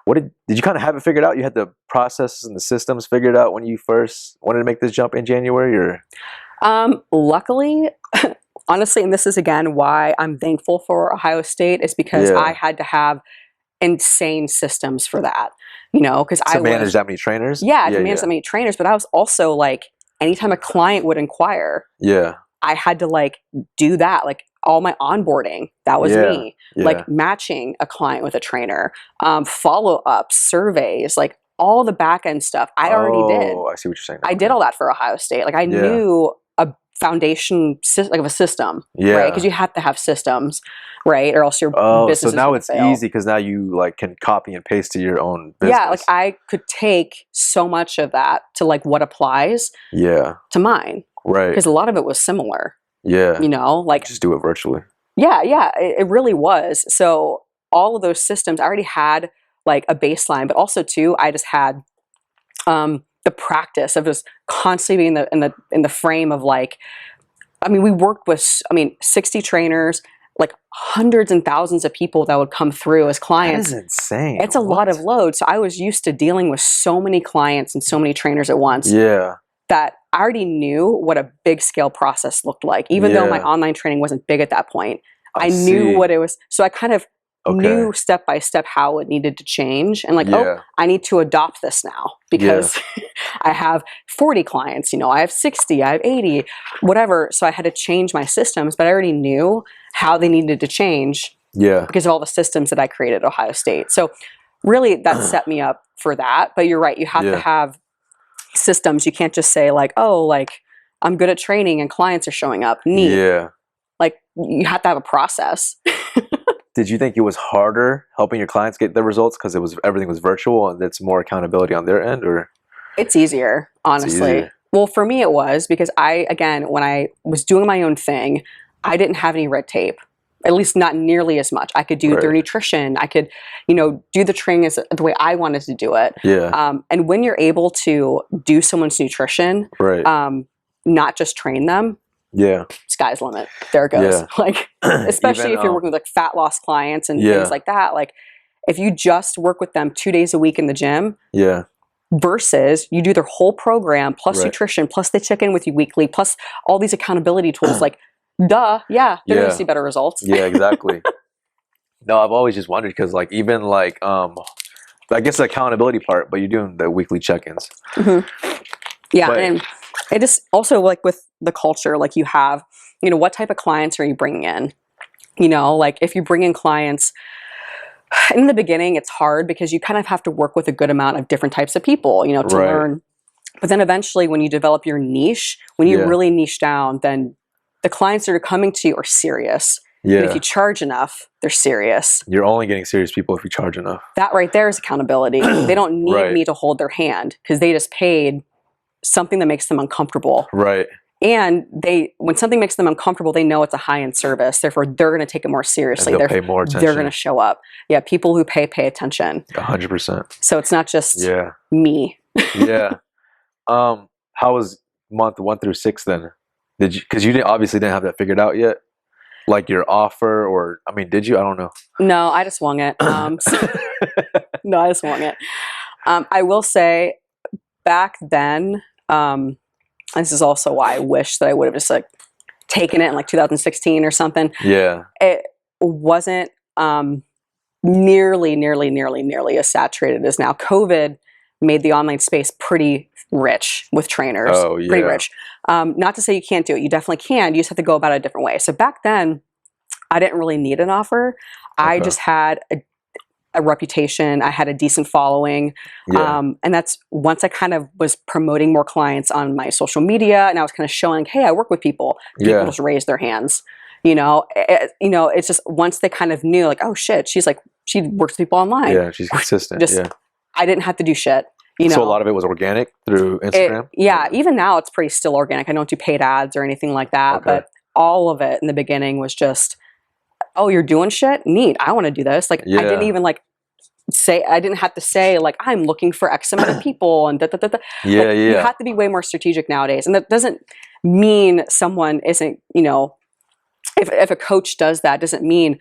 B: what did you kind of have it figured out? You had the processes and the systems figured out when you first wanted to make this jump in January, or
A: luckily, honestly, and this is again why I'm thankful for Ohio State, is because I had to have insane systems for that. You know, because I
B: manage that many trainers.
A: To manage that many trainers, but I was also like, anytime a client would inquire, I had to like do that, like all my onboarding, that was me. Like matching a client with a trainer, follow-up surveys, like all the back end stuff I already did.
B: Oh, I see what you're saying.
A: I did all that for Ohio State. Like I knew a foundation like of a system, right? Because you have to have systems, right? Or else your business.
B: So now it's easy because now you like can copy and paste to your own business.
A: Yeah, like I could take so much of that to like what applies to mine. Right. Because a lot of it was similar. Yeah. You know, like
B: just do it virtually.
A: Yeah, it really was. So all of those systems, I already had like a baseline, but also too, I just had the practice of just constantly being in the frame of like, I mean, we worked with 60 trainers, like hundreds and thousands of people that would come through as clients.
B: That is insane.
A: It's a lot of load. So I was used to dealing with so many clients and so many trainers at once. Yeah. That I already knew what a big scale process looked like, even though my online training wasn't big at that point. I knew what it was. So I kind of knew step by step how it needed to change, and like, oh, I need to adopt this now because I have 40 clients, you know, I have 60, I have 80, whatever. So I had to change my systems, but I already knew how they needed to change because of all the systems that I created at Ohio State. So really that set me up for that. But you're right, you have to have systems. You can't just say like, oh, like I'm good at training and clients are showing up. Neat. Yeah. Like you have to have a process.
B: Did you think it was harder helping your clients get the results because everything was virtual and it's more accountability on their end, or?
A: It's easier, honestly. It's easier. Well, for me it was because when I was doing my own thing, I didn't have any red tape. At least not nearly as much. I could do their nutrition. I could, you know, do the training the way I wanted to do it. Yeah. And when you're able to do someone's nutrition, not just train them, sky's the limit. There it goes. Yeah. Like, especially if you're working with like fat loss clients and things like that. Like, if you just work with them 2 days a week in the gym, versus you do their whole program plus nutrition, plus they check in with you weekly, plus all these accountability tools, like. Duh, they're gonna see better results.
B: Yeah, exactly. No, I've always just wondered because, like, even like, I guess the accountability part, but you're doing the weekly check-ins.
A: Yeah, and it just also like with the culture, like you have, you know, what type of clients are you bringing in? You know, like if you bring in clients in the beginning, it's hard because you kind of have to work with a good amount of different types of people, you know, to learn. But then eventually, when you develop your niche, when you really niche down, then the clients that are coming to you are serious. Yeah. And if you charge enough, they're serious.
B: You're only getting serious people if you charge enough.
A: That right there is accountability. They don't need me to hold their hand because they just paid something that makes them uncomfortable. Right. and when something makes them uncomfortable, they know it's a high-end service. Therefore, they're going to take it more seriously.
B: And they'll pay more
A: They're
B: attention.
A: going to show up. Yeah, people who pay attention.
B: 100%.
A: So it's not just
B: Yeah.
A: me.
B: Yeah. How was month 1 through 6 then? Did you, because you obviously didn't have that figured out yet, like your offer, or I mean, did you? I don't know.
A: No, I just swung it. No, I just swung it. I will say, back then, this is also why I wish that I would have just like taken it in like 2016 or something.
B: Yeah.
A: It wasn't nearly as saturated as now. COVID made the online space pretty rich with trainers.
B: Oh, yeah.
A: Pretty rich. Not to say you can't do it. You definitely can. You just have to go about it a different way. So back then, I didn't really need an offer. I just had a reputation. I had a decent following.
B: Yeah.
A: And that's once I kind of was promoting more clients on my social media, and I was kind of showing, hey, I work with people. People just raised their hands. It's just once they kind of knew, like, oh shit, she works with people online.
B: Yeah, she's consistent.
A: I didn't have to do shit.
B: So a lot of it was organic through Instagram?
A: Even now it's pretty still organic. I don't do paid ads or anything like that. But all of it in the beginning was just, oh, you're doing shit? Neat. I want to do this. Like, I didn't even like I didn't have to say like, I'm looking for X amount of people and You have to be way more strategic nowadays. And that doesn't mean someone isn't, if a coach does that, doesn't mean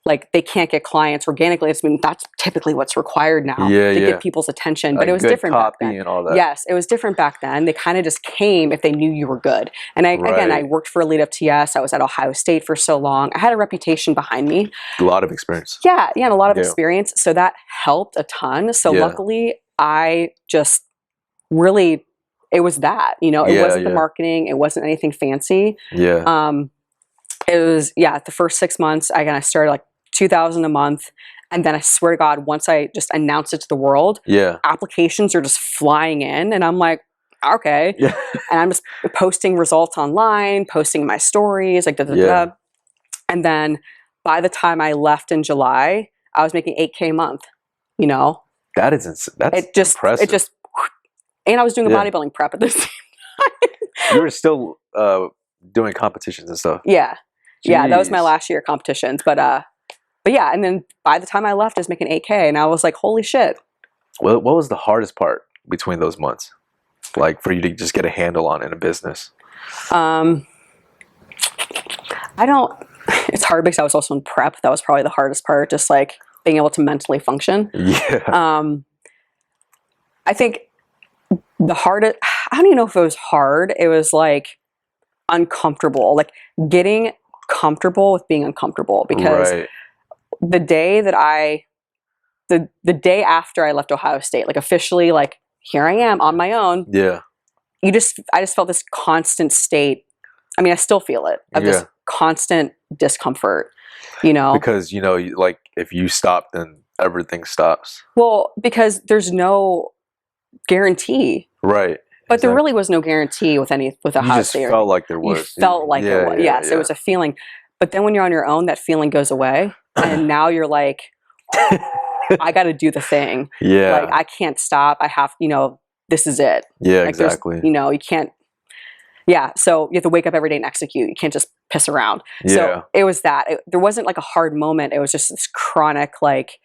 A: like they can't get clients organically. It's that's typically what's required now to get people's attention. But it was different back then.
B: And all that.
A: Yes, it was different back then. They kind of just came if they knew you were good. And I worked for Elite TS. I was at Ohio State for so long. I had a reputation behind me.
B: A lot of experience.
A: Yeah, and a lot of experience. So that helped a ton. So luckily, I just really, it was that. It wasn't the marketing. It wasn't anything fancy.
B: Yeah.
A: It was, the first 6 months, I started like 2,000 a month. And then I swear to God, once I just announced it to the world, applications are just flying in. And I'm like, okay.
B: Yeah.
A: And I'm just posting results online, posting my stories, like And then by the time I left in July, I was making $8K a month,
B: That is that's impressive.
A: And I was doing a bodybuilding prep at the same time.
B: You were still doing competitions and stuff.
A: Yeah. Jeez. Yeah, that was my last year competitions. But yeah, and then by the time I left, I was making $8K, and I was like, holy shit.
B: Well, what was the hardest part between those months? Like for you to just get a handle on in a business?
A: It's hard because I was also in prep. That was probably the hardest part, just like being able to mentally function.
B: Yeah.
A: I think the hardest, I don't even know if it was hard. It was like uncomfortable, like getting comfortable with being uncomfortable, because the day that the day after I left Ohio State, like officially, like here I am on my own.
B: Yeah.
A: I just felt this constant state. I mean, I still feel it, of this constant discomfort,
B: Because, like if you stop, then everything stops.
A: Well, because there's no guarantee.
B: Right.
A: But there really was no guarantee with Ohio State.
B: You just felt like there was.
A: You felt like there was. Yes, it was a feeling. But then when you're on your own, that feeling goes away. And now you're like, I got to do the thing.
B: Yeah.
A: Like, I can't stop. I have, this is it.
B: Yeah,
A: like,
B: exactly.
A: You can't. Yeah. So you have to wake up every day and execute. You can't just piss around.
B: Yeah.
A: So it was that. There wasn't like a hard moment. It was just this chronic, like,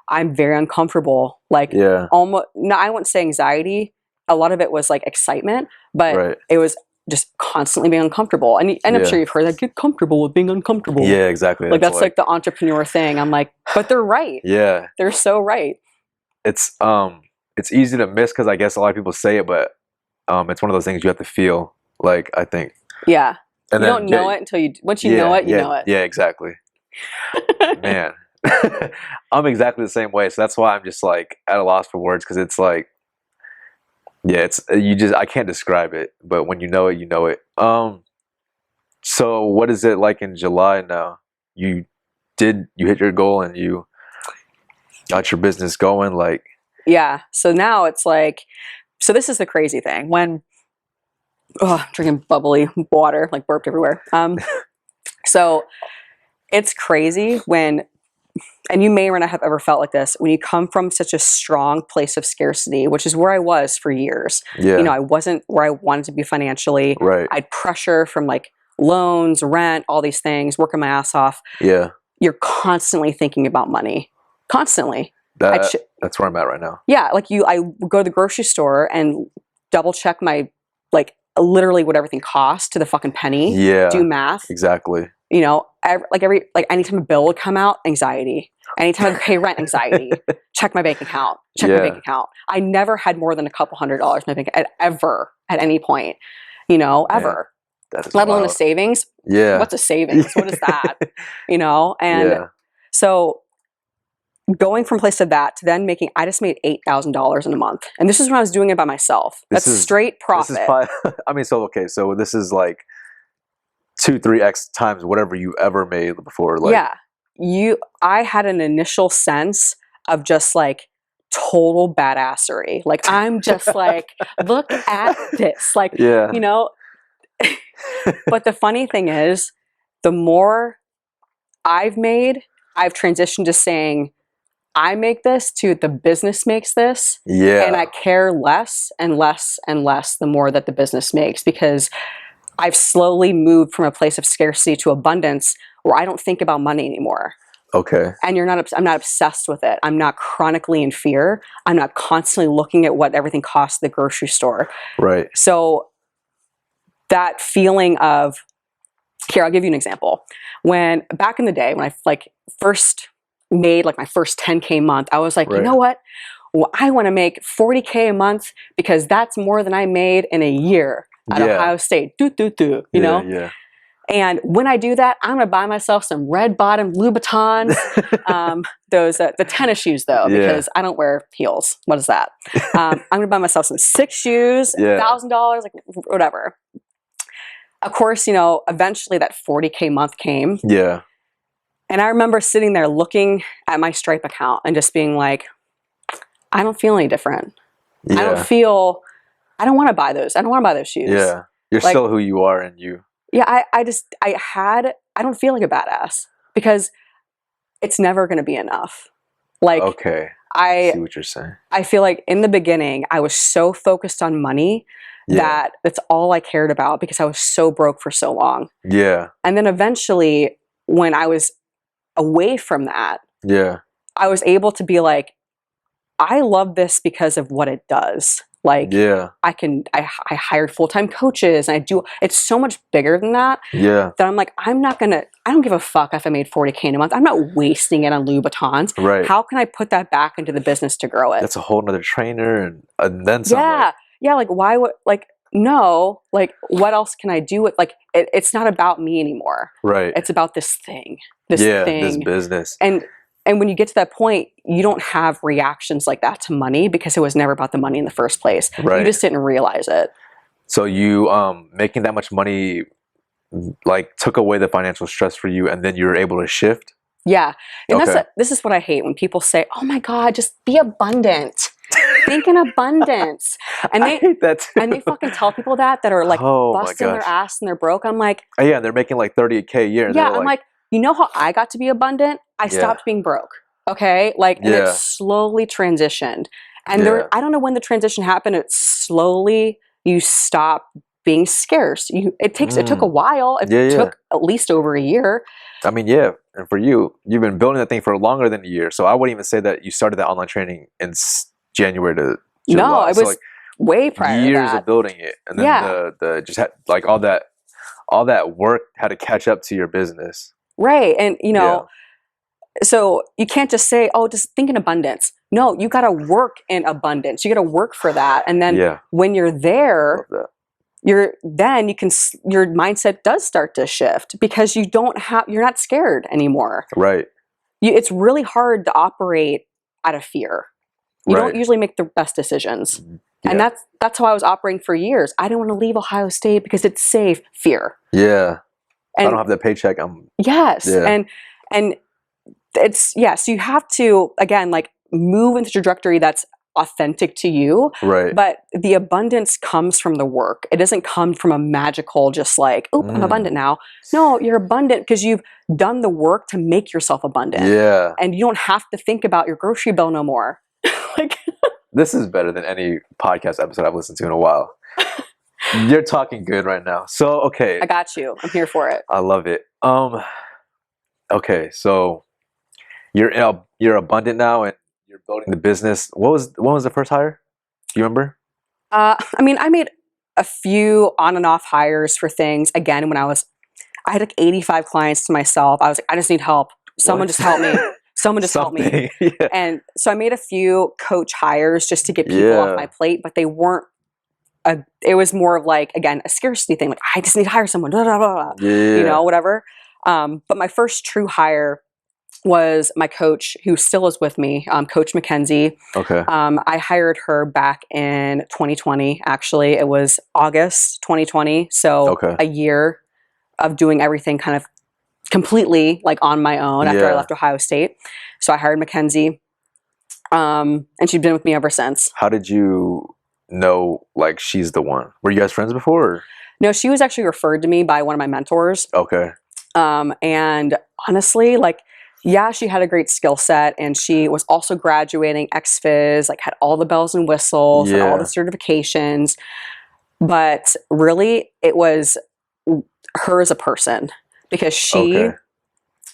A: I'm very uncomfortable. Like, almost, no, I wouldn't say anxiety. A lot of it was like excitement, but it was just constantly being uncomfortable. And I'm sure you've heard that, get comfortable with being uncomfortable.
B: Yeah, exactly.
A: Like that's like the entrepreneur thing. I'm like, but they're right.
B: Yeah.
A: They're so right.
B: It's easy to miss because I guess a lot of people say it, but it's one of those things you have to feel, like, I think.
A: Yeah.
B: And
A: you don't know it until once you know it, you know it.
B: Yeah, exactly. Man. I'm exactly the same way. So that's why I'm just like at a loss for words, because it's like, I can't describe it, but when you know it, you know it. So what is it like in July now? You hit your goal and you got your business going, like.
A: Yeah. So now it's like, so this is the crazy thing. When I'm drinking bubbly water, like burped everywhere. So it's crazy when and you may or not have ever felt like this, when you come from such a strong place of scarcity, which is where I was for years.
B: Yeah.
A: You know, I wasn't where I wanted to be financially.
B: Right.
A: I had pressure from like loans, rent, all these things, working my ass off.
B: Yeah.
A: You're constantly thinking about money. Constantly.
B: That's where I'm at right now.
A: Yeah, like I would go to the grocery store and double check my, like, literally what everything costs to the fucking penny.
B: Yeah.
A: Do math.
B: Exactly.
A: You know, anytime a bill would come out, anxiety. Anytime I pay rent, anxiety. Check my bank account. Check my bank account. I never had more than a couple $100s in my bank account, ever, at any point. You know, ever.
B: That is
A: let alone a
B: wild.
A: savings.
B: Yeah.
A: What's a savings? What is that? You know, and so going from place to that to then making, I just made $8,000 in a month, and this is when I was doing it by myself. That's straight profit.
B: This is probably, I mean, so okay, so this is like 2-3x times whatever you ever made before. Like,
A: yeah, I had an initial sense of just like total badassery. Like, I'm just like, look at this, like, you know. But the funny thing is, the more I've made, I've transitioned to saying, I make this to the business makes this.
B: Yeah.
A: And I care less and less and less the more that the business makes, because I've slowly moved from a place of scarcity to abundance where I don't think about money anymore.
B: Okay.
A: And I'm not obsessed with it. I'm not chronically in fear. I'm not constantly looking at what everything costs at the grocery store.
B: Right.
A: So that feeling of, here, I'll give you an example. When back in the day, when I like first made like my first 10K month, I was like, you know what? Well, I want to make 40K a month because that's more than I made in a year at Ohio State. You know?
B: Yeah.
A: And when I do that, I'm going to buy myself some red bottom Louboutins, those, the tennis shoes though, because I don't wear heels. What is that? I'm going to buy myself some 6 shoes, $1,000, like whatever. Of course, you know, eventually that 40K month came.
B: Yeah.
A: And I remember sitting there looking at my Stripe account and just being like, I don't feel any different.
B: Yeah.
A: I don't want to buy those. I don't want to buy those shoes.
B: Yeah. You're still who you are, and you.
A: Yeah. I don't feel like a badass because it's never going to be enough. Like,
B: okay. I see what you're saying.
A: I feel like in the beginning, I was so focused on money that that's all I cared about because I was so broke for so long.
B: Yeah.
A: And then eventually, when I was away from that, I was able to be like, I love this because of what it does. Like, I hired full-time coaches, and it's so much bigger than that. Yeah. That I'm like, I don't give a fuck if I made 40K in a month. I'm not wasting it on Louboutins.
B: Right.
A: How can I put that back into the business to grow it?
B: That's a whole nother trainer and then some.
A: Yeah. Yeah. Like, why would, like, no, like, what else can I do with, like, it's not about me anymore.
B: Right.
A: It's about this thing. This
B: business.
A: And when you get to that point, you don't have reactions like that to money because it was never about the money in the first place. Right. You just didn't realize it.
B: So you making that much money like took away the financial stress for you, and then you were able to shift?
A: Yeah. And this is what I hate when people say, oh my God, just be abundant. Think in abundance. And they hate that too. And they fucking tell people that are like busting their ass and they're broke. I'm like,
B: oh, yeah, they're making like 30K a year.
A: Yeah, I'm like, you know how I got to be abundant? I stopped being broke. Okay? Like, and it slowly transitioned. And I don't know when the transition happened. It's slowly, you stop being scarce. It took a while. It took at least over a year.
B: I mean, yeah. And for you, you've been building that thing for longer than a year. So I wouldn't even say that you started that online training in January to July.
A: No, it was like way prior
B: years
A: to that.
B: of building it. And then the just had like all that work had to catch up to your business. Right. And you know,
A: so you can't just say, oh, just think in abundance. No, you got to work in abundance. You got to work for that. And then when you're there, your mindset does start to shift because you're not scared anymore.
B: Right.
A: It's really hard to operate out of fear. You don't usually make the best decisions. Yeah. And that's how I was operating for years. I didn't want to leave Ohio State because it's safe. Fear.
B: Yeah. And I don't have that paycheck.
A: And it's, so you have to, again, like move into the trajectory that's authentic to you.
B: Right.
A: But the abundance comes from the work. It doesn't come from a magical, just like, oh, I'm abundant now. No, you're abundant because you've done the work to make yourself abundant.
B: Yeah.
A: And you don't have to think about your grocery bill no more. Like,
B: this is better than any podcast episode I've listened to in a while. You're talking good right now. So, okay.
A: I got you. I'm here for it.
B: I love it. Okay, so you're abundant now and you're building the business. When was the first hire? Do you remember?
A: I mean, I made a few on and off hires for things. Again, when I had like 85 clients to myself. I was like, I just need help. Someone just help me. Someone just help me.
B: Yeah.
A: And so I made a few coach hires just to get people off my plate, but they weren't. It was more of like, again, a scarcity thing. Like, I just need to hire someone. Blah, blah, blah,
B: Yeah.
A: you know, whatever. But my first true hire was my coach, who still is with me, Coach Mackenzie.
B: Okay.
A: I hired her back in 2020. Actually, it was August 2020. So a year of doing everything kind of completely like on my own after I left Ohio State. So I hired Mackenzie, and she's been with me ever since.
B: How did you know like she's the one? Were you guys friends before? Or?
A: No, she was actually referred to me by one of my mentors.
B: Okay.
A: And honestly, like, yeah, she had a great skill set, and she was also graduating ex-phys, like had all the bells and whistles and all the certifications. But really, it was her as a person, because she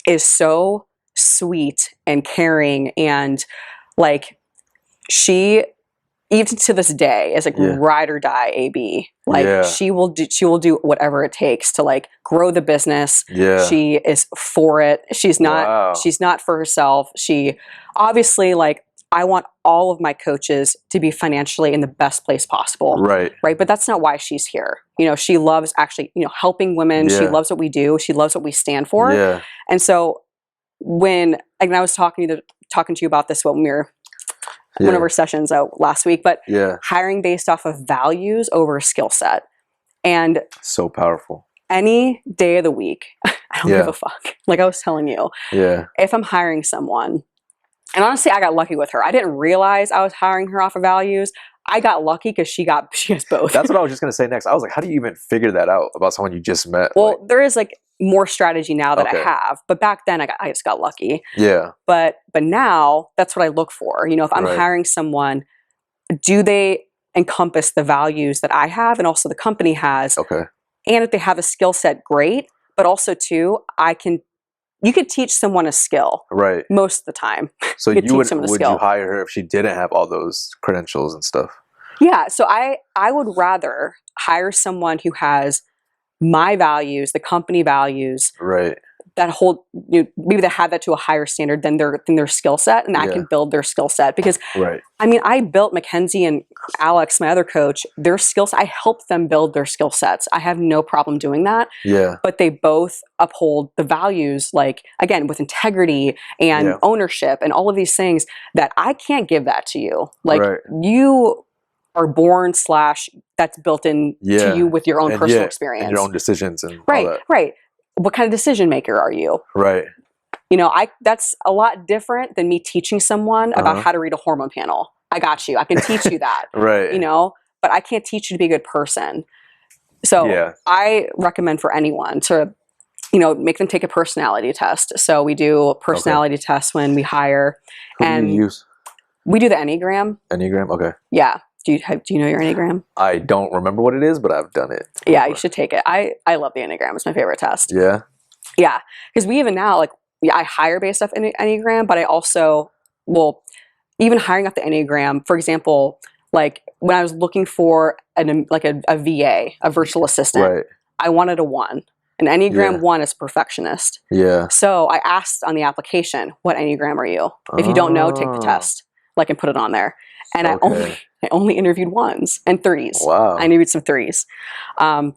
A: is so sweet and caring, and like she, even to this day, is like ride or die AB. Like she will do whatever it takes to like grow the business. She is for it. She's not for herself. She obviously, like, I want all of my coaches to be financially in the best place possible. Right. But that's not why she's here. You know, she loves actually, you know, helping women. She loves what we do. She loves what we stand for. And so when I was talking to you about this when we were one of our sessions last week, but hiring based off of values over skill set. And
B: so powerful.
A: Any day of the week, I don't give a fuck. Like I was telling you, if I'm hiring someone, and honestly, I got lucky with her. I didn't realize I was hiring her off of values. I got lucky because she has both.
B: That's what I was just going to say next. I was like, how do you even figure that out about someone you just met?
A: Well,
B: like,
A: there is like more strategy now that I have, but back then I just got lucky. But now that's what I look for. You know, if I'm hiring someone, do they encompass the values that I have and also the company has? And if they have a skill set, great. But also too, you could teach someone a skill. Most of the time.
B: So would you hire her if she didn't have all those credentials and stuff?
A: Yeah. So I would rather hire someone who has my values, the company values, that hold, maybe they have that to a higher standard than their skill set, and I can build their skill set. Because I mean, I built Mackenzie and Alex, my other coach, their skills. I helped them build their skill sets. I have no problem doing that. But they both uphold the values, like, again, with integrity and ownership and all of these things that I can't give that to you. Like you are born / that's built in to you with your own personal experience,
B: and your own decisions, and all that.
A: What kind of decision maker are you? You know, that's a lot different than me teaching someone about how to read a hormone panel. I got you. I can teach you that. You know, but I can't teach you to be a good person. So I recommend for anyone to, you know, make them take a personality test. So we do personality tests when we hire.
B: Who do you use?
A: We do the Enneagram.
B: Enneagram? Okay.
A: Yeah. Do you know your Enneagram?
B: I don't remember what it is, but I've done it before.
A: Yeah, you should take it. I love the Enneagram. It's my favorite test.
B: Yeah?
A: Yeah. Because we even now, like, I hire based off Enneagram, but I also will, even hiring off the Enneagram, for example, like when I was looking for a VA, a virtual assistant, I wanted a 1. An Enneagram 1 is perfectionist. So I asked on the application, what Enneagram are you? If you don't know, take the test, like, and put it on there. And I only interviewed 1s and 3s.
B: Wow.
A: I interviewed some 3s.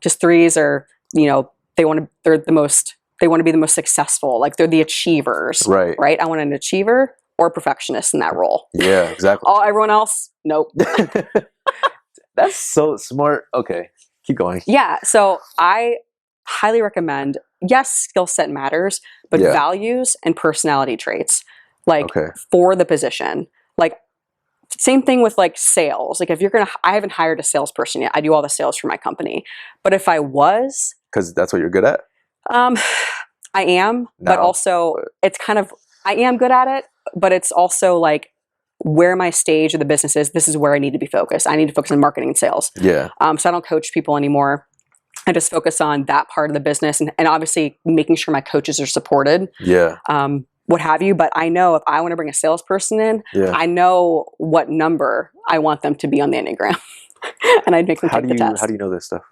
A: Just 3s are, you know, they want to be the most successful. Like, they're the achievers. Right? I want an achiever or a perfectionist in that role.
B: Yeah, exactly.
A: Everyone else, nope.
B: That's so smart. Okay, keep going.
A: Yeah, so I highly recommend, yes, skill set matters, but values and personality traits, like, for the position. Like, Same thing with like sales. Like if you're I haven't hired a salesperson yet. I do all the sales for my company. But if I was,
B: because that's what you're good at.
A: I am, but also it's kind of, I am good at it, but it's also like where my stage of the business is. This is where I need to be focused. I need to focus on marketing and sales.
B: Yeah.
A: So I don't coach people anymore. I just focus on that part of the business and obviously making sure my coaches are supported.
B: Yeah.
A: What have you. But I know if I want to bring a salesperson in, I know what number I want them to be on the Enneagram. And I'd make them take the test.
B: How do you know this stuff?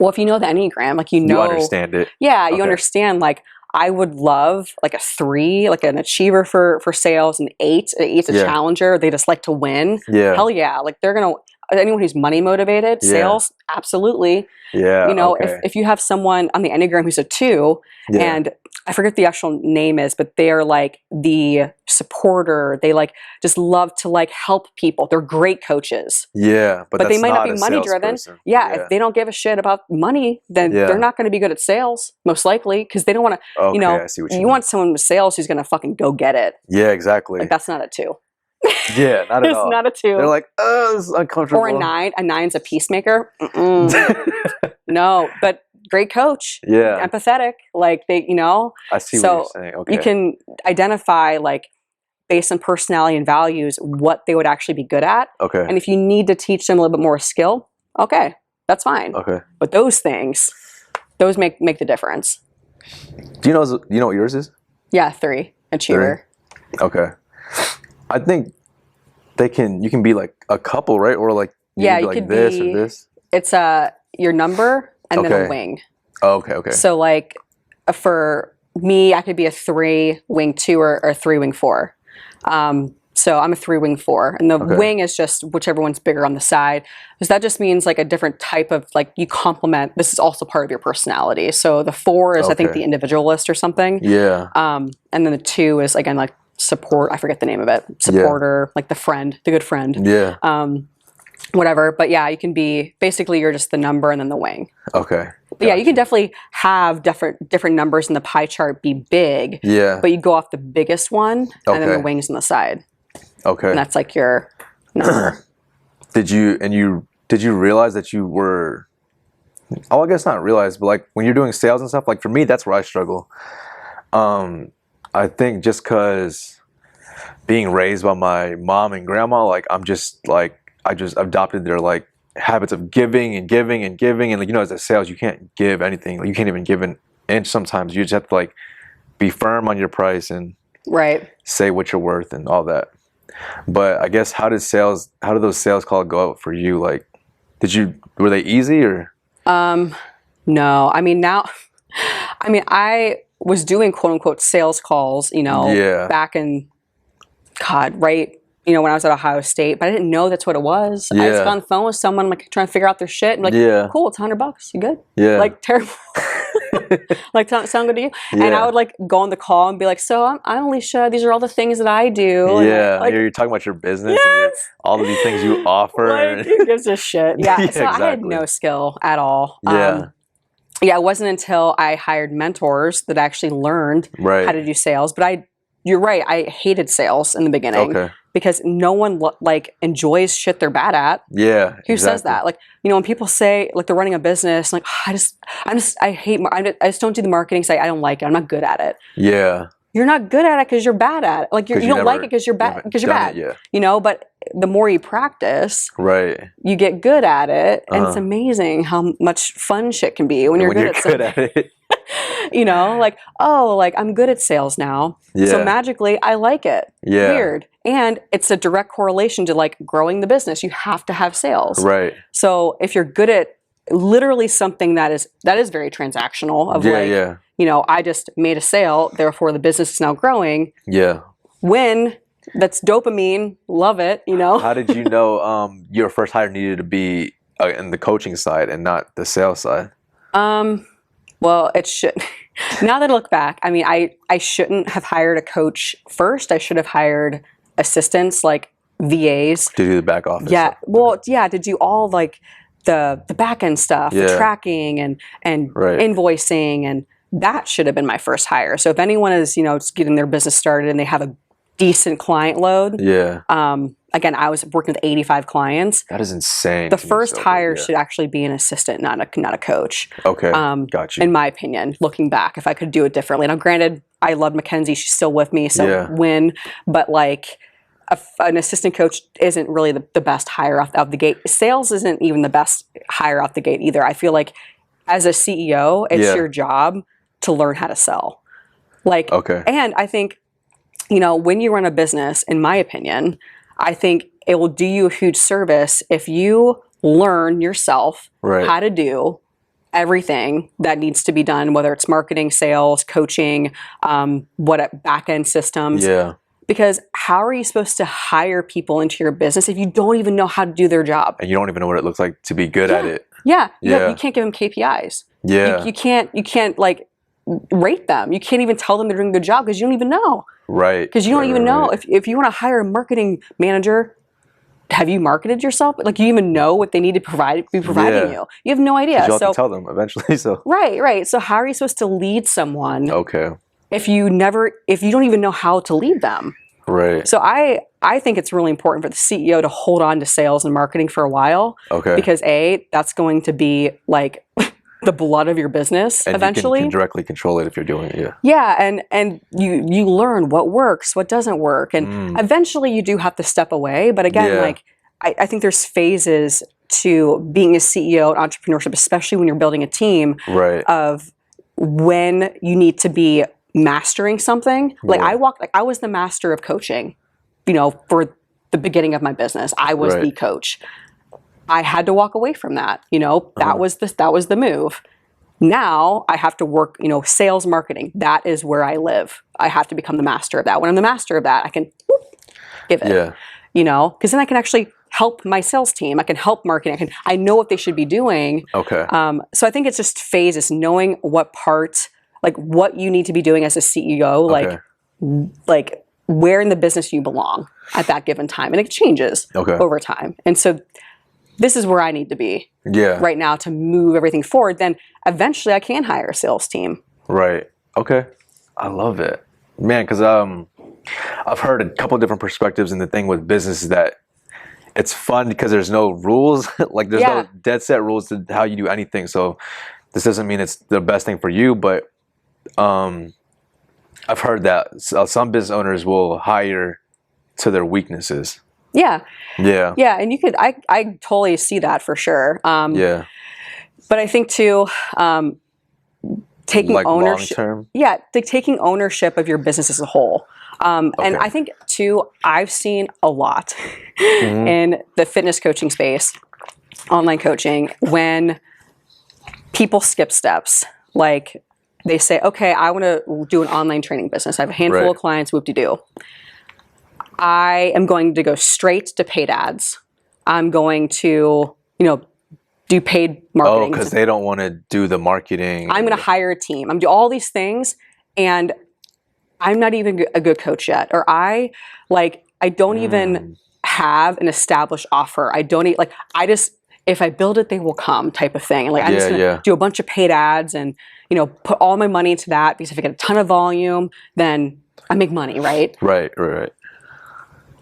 A: Well, if you know the Enneagram, like you
B: understand it.
A: Yeah, you understand. Like I would love like a 3, like an achiever for sales, an 8. An 8's a challenger. They just like to win. Yeah. Hell yeah. Like they're gonna, anyone who's money motivated, sales, absolutely. Yeah. You know, if you have someone on the Enneagram who's a 2, and I forget the actual name is, but they're like the supporter. They like just love to like help people. They're great coaches. Yeah, but they might not be money driven. Yeah, if they don't give a shit about money, then they're not going to be good at sales, most likely, because they don't want to. You know, you want someone with sales who's going to fucking go get it.
B: Yeah, exactly.
A: Like that's not a 2.
B: Yeah, not at all.
A: It's not a 2.
B: They're like, oh, this is uncomfortable.
A: Or a 9. A 9's a peacemaker. No, but great coach. Yeah. Empathetic. Like they, you know.
B: I see what you're saying. Okay.
A: You can identify like based on personality and values what they would actually be good at. Okay. And if you need to teach them a little bit more skill, okay, that's fine. Okay. But those things, those make the difference.
B: Do you know what yours is?
A: Yeah, 3. Achiever.
B: 3? Okay. I think you can be like a couple, right? Or like
A: you
B: could be this or this.
A: It's your number and then a wing.
B: Oh, okay.
A: So like for me, I could be a 3 wing 2 or a 3 wing 4. So I'm a 3 wing 4, and the wing is just whichever one's bigger on the side, because that just means like a different type of like you complement. This is also part of your personality. So the 4 is I think the individualist or something. Yeah. And then the 2 is again like support. I forget the name of it. Supporter, like the friend, the good friend. Yeah. Whatever. But yeah, you can be basically you're just the number and then the wing. Okay. Gotcha. Yeah, you can definitely have different numbers in the pie chart be big. Yeah. But you go off the biggest one and then the wings on the side. Okay. And that's like your number.
B: Did you realize that you were, I guess not realize, but like when you're doing sales and stuff, like for me, that's where I struggle. I think just because being raised by my mom and grandma, like I just adopted their like habits of giving and giving and giving. And like, you know, as a sales, you can't give anything. Like, you can't even give an inch sometimes. You just have to like be firm on your price and say what you're worth and all that. But I guess how did those sales calls go out for you? Like, were they easy or?
A: No, I mean I was doing quote unquote sales calls, you know, back in you know, when I was at Ohio State, but I didn't know that's what it was. I just got on the phone with someone, like trying to figure out their shit. And like, cool, it's $100. You good? Yeah. Like terrible. Like sound good to you? Yeah. And I would like go on the call and be like, so I'm Alycia. These are all the things that I do.
B: Yeah.
A: Like,
B: you're talking about your business and all of these things you offer.
A: Like, who gives a shit? Yeah. So exactly. I had no skill at all. Yeah. Yeah. It wasn't until I hired mentors that I actually learned how to do sales. But you're right. I hated sales in the beginning. Okay. Because no one like enjoys shit they're bad at. Yeah. Who says that? Like, you know, when people say like they're running a business, like I just don't do the marketing side. I don't like it. I'm not good at it. Yeah. You're not good at it because you're bad at it. Like you don't like it because you're bad. Because you're bad. Yeah. You know, but the more you practice, you get good at it, and it's amazing how much fun shit can be when you're good at it. You know, like, oh, like I'm good at sales now. Yeah. So magically I like it. Yeah. Weird. And it's a direct correlation to like growing the business. You have to have sales. Right. So if you're good at literally something that is very transactional of you know, I just made a sale, therefore the business is now growing. Yeah. Win. That's dopamine. Love it. You know.
B: How did you know your first hire needed to be in the coaching side and not the sales side?
A: Well, it should. Now that I look back, I mean, I shouldn't have hired a coach first. I should have hired assistants like VAs
B: to do the back office.
A: Yeah,
B: stuff.
A: Well, yeah, to do all like the back end stuff, the tracking and invoicing, and that should have been my first hire. So if anyone is, you know, just getting their business started and they have a decent client load, again, I was working with 85 clients.
B: That is insane.
A: The
B: to me
A: first
B: so,
A: hire
B: yeah.
A: should actually be an assistant, not a coach.
B: Okay, got you.
A: In my opinion, looking back, if I could do it differently. Now, granted, I love Mackenzie; she's still with me, so
B: Yeah.
A: win. But like, an assistant coach isn't really the best hire out of the gate. Sales isn't even the best hire out the gate either. I feel like as a CEO, it's
B: Yeah.
A: your job to learn how to sell. Like,
B: Okay.
A: and I think, you know, when you run a business, in my opinion, I think it will do you a huge service if you learn yourself
B: Right.
A: how to do everything that needs to be done, whether it's marketing, sales, coaching, back end systems.
B: Yeah.
A: Because how are you supposed to hire people into your business if you don't even know how to do their job?
B: And you don't even know what it looks like to be good at it.
A: Yeah,
B: Yeah.
A: you can't give them KPIs.
B: Yeah.
A: You can't like rate them. You can't even tell them they're doing a good job because you don't even know.
B: Right.
A: Because you don't
B: Right,
A: even
B: right,
A: know
B: right.
A: if you want to hire a marketing manager. Have you marketed yourself? Like, do you even know what they need to be providing
B: Yeah.
A: you? You have no idea.
B: You'll have
A: So
B: to tell them eventually. So
A: right. So how are you supposed to lead someone
B: okay.
A: if you don't even know how to lead them?
B: Right.
A: So I think it's really important for the CEO to hold on to sales and marketing for a while.
B: Okay.
A: Because that's going to be like the blood of your business
B: and
A: eventually.
B: you can directly control it if you're doing it. Yeah.
A: Yeah, and you learn what works, what doesn't work, and eventually you do have to step away. But again,
B: Yeah.
A: like I think there's phases to being a CEO and entrepreneurship, especially when you're building a team.
B: Right.
A: Of when you need to be mastering something. Like
B: Yeah.
A: I was the master of coaching, you know, for the beginning of my business. I was
B: Right.
A: the coach. I had to walk away from that. You know, that was the move. Now I have to work, you know, sales marketing. That is where I live. I have to become the master of that. When I'm the master of that, I can give it.
B: Yeah.
A: You know, because then I can actually help my sales team. I can help marketing. I know what they should be doing.
B: Okay.
A: So I think it's just phases, knowing what part, like what you need to be doing as a CEO,
B: Okay.
A: like where in the business you belong at that given time, and it changes
B: Okay.
A: over time. And so this is where I need to be
B: Yeah.
A: right now to move everything forward. Then eventually I can hire a sales team.
B: Right. Okay. I love it, man. Because I've heard a couple different perspectives, and the thing with business is that it's fun because there's no rules. Like there's
A: Yeah.
B: no dead set rules to how you do anything. So this doesn't mean it's the best thing for you, but I've heard that some business owners will hire to their weaknesses.
A: Yeah.
B: Yeah.
A: Yeah. And I totally see that for sure.
B: Yeah.
A: But I think too, taking
B: Like
A: ownership.
B: long term.
A: Yeah, like taking ownership of your business as a whole. And
B: Okay.
A: I think too, I've seen a lot in the fitness coaching space, online coaching, when people skip steps. Like they say, okay, I want to do an online training business. I have a handful
B: Right.
A: of clients, whoop-de-doo. I am going to go straight to paid ads. I'm going to, you know, do paid
B: Oh,
A: marketing.
B: because they don't want to do the marketing.
A: I'm going to hire a team. I'm going to do all these things, and I'm not even a good coach yet. Or I don't even have an established offer. I don't if I build it, they will come type of thing. And like I'm just going to do a bunch of paid ads and, you know, put all my money into that, because if I get a ton of volume, then I make money, right?
B: Right.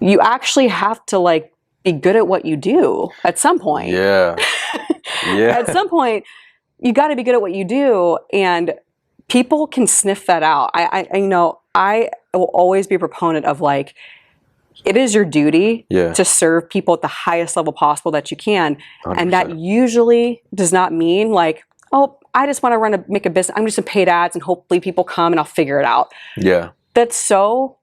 A: You actually have to like be good at what you do at some point.
B: Yeah. Yeah.
A: At some point, you got to be good at what you do, and people can sniff that out. I will always be a proponent of like, it is your duty
B: Yeah.
A: to serve people at the highest level possible that you can,
B: 100%.
A: and that usually does not mean like, oh, I just want to make a business. I'm just gonna paid ads and hopefully people come and I'll figure it out.
B: Yeah.
A: That's so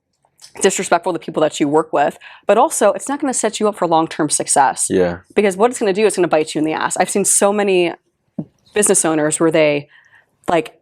A: disrespectful to the people that you work with, but also it's not going to set you up for long-term success.
B: Yeah.
A: Because what it's going to do is going to bite you in the ass. I've seen so many business owners where they like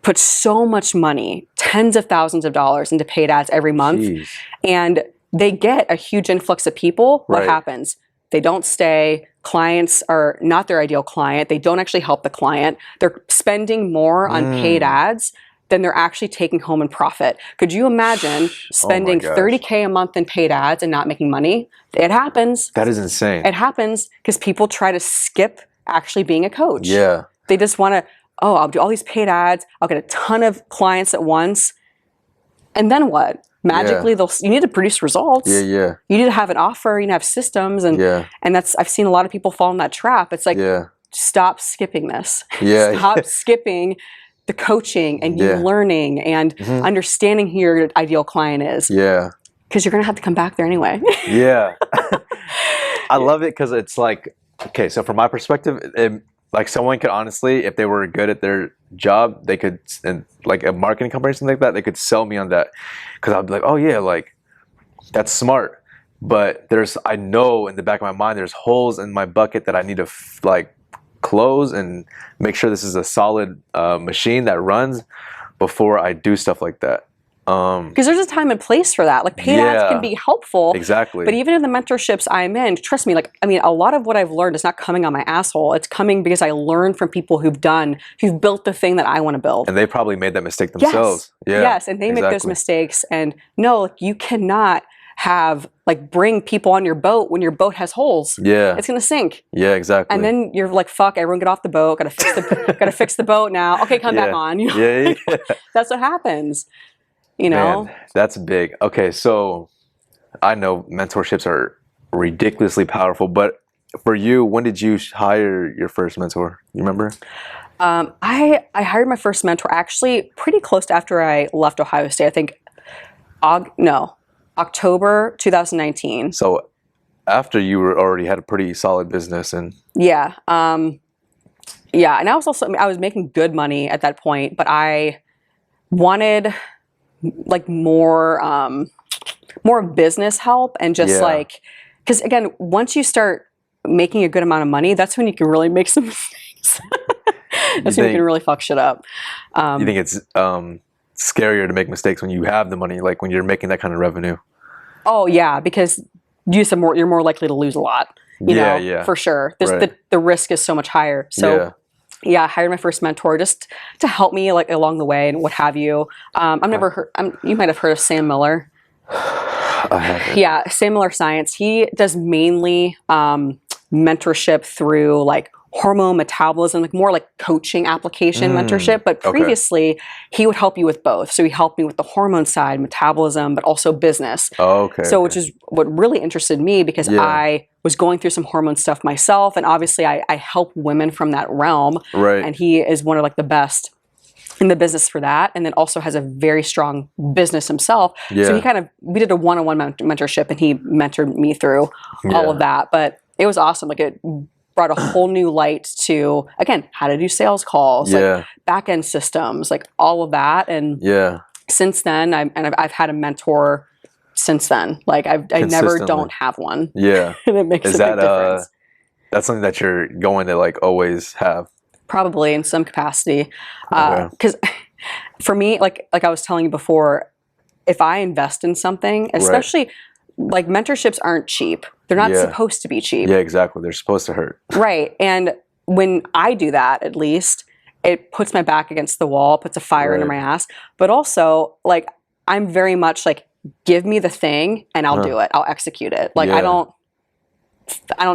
A: put so much money, tens of thousands of dollars into paid ads every month,
B: Jeez.
A: and they get a huge influx of people. What
B: Right.
A: happens? They don't stay. Clients are not their ideal client. They don't actually help the client. They're spending more on paid ads than they're actually taking home in profit. Could you imagine spending
B: gosh.
A: $30K a month in paid ads and not making money? It happens.
B: That is insane.
A: It happens because people try to skip actually being a coach.
B: Yeah.
A: They just want to, I'll do all these paid ads. I'll get a ton of clients at once. And then what? magically you need to produce results.
B: Yeah.
A: You need to have an offer, you need to have systems, and I've seen a lot of people fall in that trap. It's like, stop skipping this. Stop skipping the coaching and you learning and understanding who your ideal client is. Because you're gonna have to come back there anyway.
B: I love it because it's like, okay, so from my perspective, like someone could honestly, if they were good at their job, they could, and like a marketing company or something like that, they could sell me on that. Because I'd be like, oh yeah, like that's smart. But I know in the back of my mind, there's holes in my bucket that I need to like close and make sure this is a solid machine that runs before I do stuff like that.
A: Because there's a time and place for that. Like paid ads can be helpful.
B: Exactly.
A: But even in the mentorships I'm in, trust me, like, I mean, a lot of what I've learned is not coming on my asshole. It's coming because I learned from people who've built the thing that I want to build.
B: And they probably made that mistake themselves.
A: Yes, and they make those mistakes. And no, like, you cannot bring people on your boat when your boat has holes. It's gonna sink.
B: Exactly.
A: And then you're like, fuck, everyone get off the boat, gotta fix the boat now. Okay, come back on. You know? That's what happens. You know?
B: Man, that's big. Okay, so I know mentorships are ridiculously powerful, but for you, when did you hire your first mentor? You remember?
A: I hired my first mentor actually pretty close to after I left Ohio State. I think October 2019.
B: So after you already had a pretty solid business and
A: and I was making good money at that point, but I wanted like more business help and just like, because again, once you start making a good amount of money, that's when you can really make some mistakes. That's when you can really fuck shit up.
B: You think it's scarier to make mistakes when you have the money, like when you're making that kind of revenue?
A: Oh yeah, because you're more likely to lose a lot. You know, for sure. The risk is so much higher. So I hired my first mentor just to help me like along the way and what have you. You might have heard of Sam Miller.
B: I haven't.
A: Yeah, Sam Miller Science. He does mainly mentorship through like hormone metabolism, like more like coaching application mentorship. But previously, he would help you with both. So he helped me with the hormone side, metabolism, but also business. Which is what really interested me because I was going through some hormone stuff myself. And obviously, I help women from that realm. And he is one of like the best in the business for that, and then also has a very strong business himself. So we did a one-on-one mentorship, and he mentored me through all of that. But it was awesome. Like it brought a whole new light to, again, how to do sales calls, like back-end systems, like all of that. And since then, I've had a mentor since then. Like I never don't have one. And it makes a big difference.
B: That's something that you're going to like always have?
A: Probably in some capacity. Because for me, like I was telling you before, if I invest in something, especially like mentorships aren't cheap. They're not supposed to be cheap.
B: Yeah, exactly. They're supposed to hurt.
A: Right. And when I do that, at least, it puts my back against the wall, puts a fire under my ass. But also, like, I'm very much like, give me the thing and I'll do it. I'll execute it. Like, I don't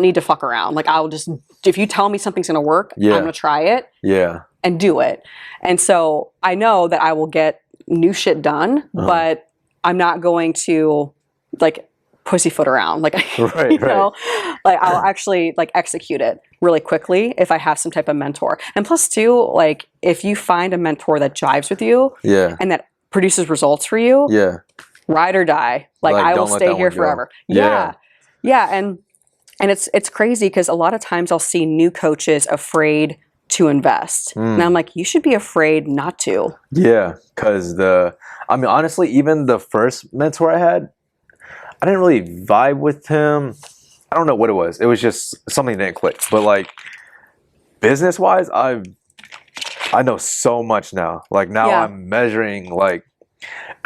A: need to fuck around. Like, I'll just, if you tell me something's going to work, I'm going to try it and do it. And so I know that I will get new shit done, but I'm not going to like pussyfoot around. Like, you know, like I'll actually like execute it really quickly if I have some type of mentor. And plus too, like if you find a mentor that jives with you and that produces results for you, ride or die. Like I will stay here forever. Yeah. And it's crazy because a lot of times I'll see new coaches afraid to invest. And I'm like, you should be afraid not to. Yeah.
B: Because I mean, honestly, even the first mentor I had, I didn't really vibe with him. I don't know what it was. It was just something that didn't click. But like business wise, I know so much now. Like now I'm measuring like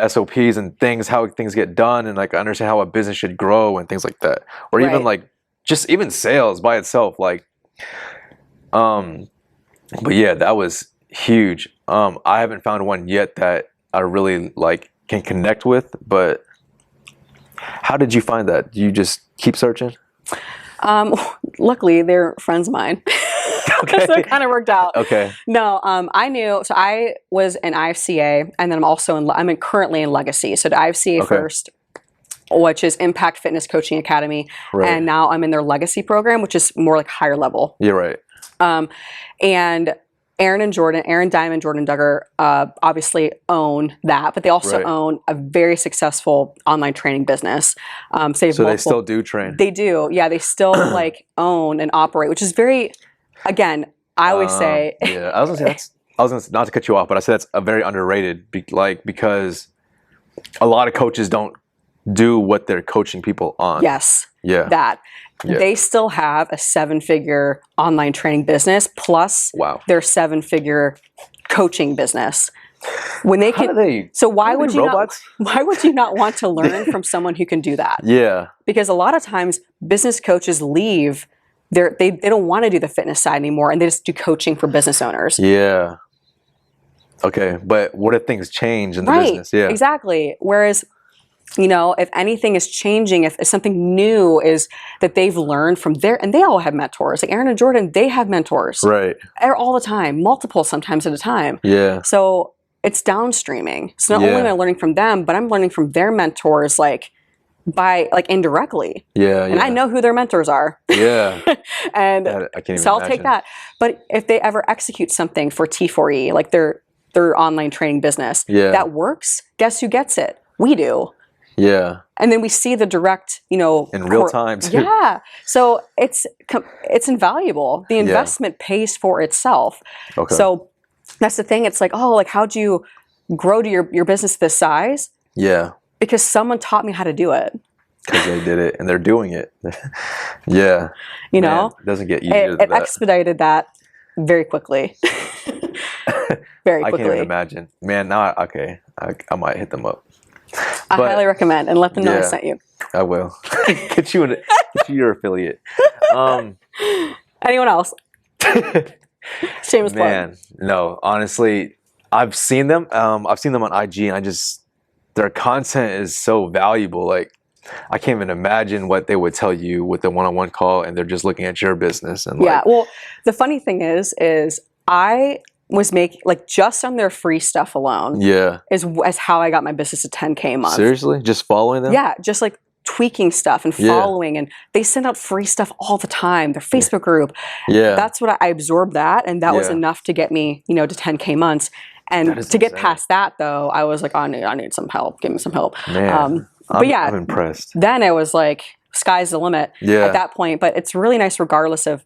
B: SOPs and things, how things get done, and like I understand how a business should grow and things like that. Or even like just even sales by itself. Like but yeah, that was huge. I haven't found one yet that I really like can connect with, but how did you find that? Do you just keep searching?
A: Luckily, they're friends of mine.
B: Okay.
A: So it kind of worked out.
B: Okay.
A: No, I knew. So I was in IFCA, and then I'm currently in Legacy. So the IFCA
B: Okay.
A: first, which is Impact Fitness Coaching Academy,
B: Right.
A: and now I'm in their Legacy program, which is more like higher level.
B: You're right.
A: And Aaron Diamond, Jordan Duggar, obviously own that, but they also
B: Right.
A: own a very successful online training business.
B: So they still do train.
A: They do, yeah. They still like own and operate, which is very. Again, I always say.
B: Yeah, I was gonna say, not to cut you off, but I said that's a very underrated, because a lot of coaches don't do what they're coaching people on.
A: Yes.
B: Yeah.
A: That.
B: Yeah.
A: They still have a 7-figure online training business plus
B: Wow.
A: their 7-figure coaching business. When they
B: How
A: can,
B: do they?
A: so why
B: are
A: would
B: they
A: you
B: robots?
A: not? Why would you not want to learn from someone who can do that?
B: Yeah.
A: Because a lot of times business coaches leave. They don't want to do the fitness side anymore, and they just do coaching for business owners.
B: Yeah. Okay, but what if things change in the business? Yeah.
A: Exactly. Whereas, if anything is changing, if something new is that they've learned from and they all have mentors. Like Aaron and Jordan, they have mentors.
B: Right.
A: All the time, multiple sometimes at a time.
B: Yeah.
A: So it's downstreaming. So not only am I learning from them, but I'm learning from their mentors, indirectly.
B: Yeah.
A: And I know who their mentors are.
B: Yeah.
A: And
B: I can't even
A: so I'll
B: imagine.
A: take that. But if they ever execute something for T4E, like their online training business, that works, guess who gets it? We do.
B: Yeah.
A: And then we see the direct,
B: in real time too.
A: Yeah. So it's invaluable. The investment pays for itself.
B: Okay.
A: So that's the thing. It's like, how'd you grow to your business this size?
B: Yeah.
A: Because someone taught me how to do it.
B: Because they did it and they're doing it. Yeah. Man, it doesn't get easier than
A: it
B: that.
A: expedited that very quickly. Very quickly.
B: I can't even imagine. Man, now I might hit them up.
A: I highly recommend, and let them know I
B: Yeah.
A: sent you.
B: I will. Get you your affiliate.
A: Anyone else? Shameless plug.
B: Man, no. Honestly, I've seen them. I've seen them on IG, and their content is so valuable. Like, I can't even imagine what they would tell you with the one-on-one call, and they're just looking at your business. And
A: Well, the funny thing is I was making just on their free stuff alone.
B: Yeah.
A: Is how I got my business to 10K a month.
B: Seriously, just following them?
A: Yeah, just tweaking stuff and following, and they send out free stuff all the time. Their Facebook group.
B: Yeah.
A: That's what I absorbed that, and that was enough to get me, to 10K months. And to get past that, though, I was like, I need some help. Give me some help.
B: Man, I'm impressed.
A: Then it was like, sky's the limit at that point. But it's really nice, regardless of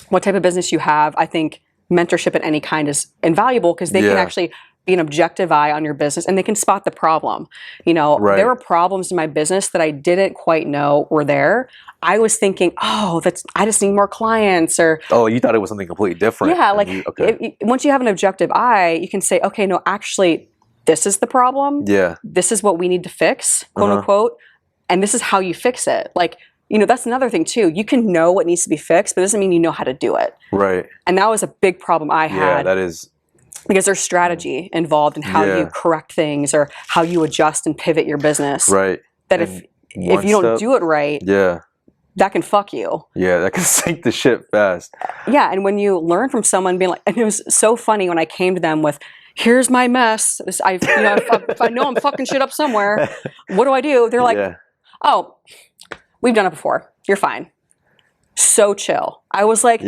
A: what type of business you have. I think mentorship at any kind is invaluable because they can actually be an objective eye on your business, and they can spot the problem. There were problems in my business that I didn't quite know were there. I was thinking, I just need more clients, or
B: you thought it was something completely different.
A: Yeah, once you have an objective eye, you can say, okay, no, actually, this is the problem.
B: Yeah.
A: This is what we need to fix, quote unquote, and this is how you fix it. That's another thing too. You can know what needs to be fixed, but it doesn't mean you know how to do it.
B: Right.
A: And that was a big problem I had.
B: Yeah, that is.
A: Because there's strategy involved in how you correct things or how you adjust and pivot your business.
B: Right.
A: That if you don't do it right, that can fuck you.
B: Yeah, that can sink the ship fast.
A: Yeah, and when you learn from someone being and it was so funny when I came to them with, here's my mess. If I know I'm fucking shit up somewhere, what do? They're like, oh, we've done it before. You're fine. So chill. I was like,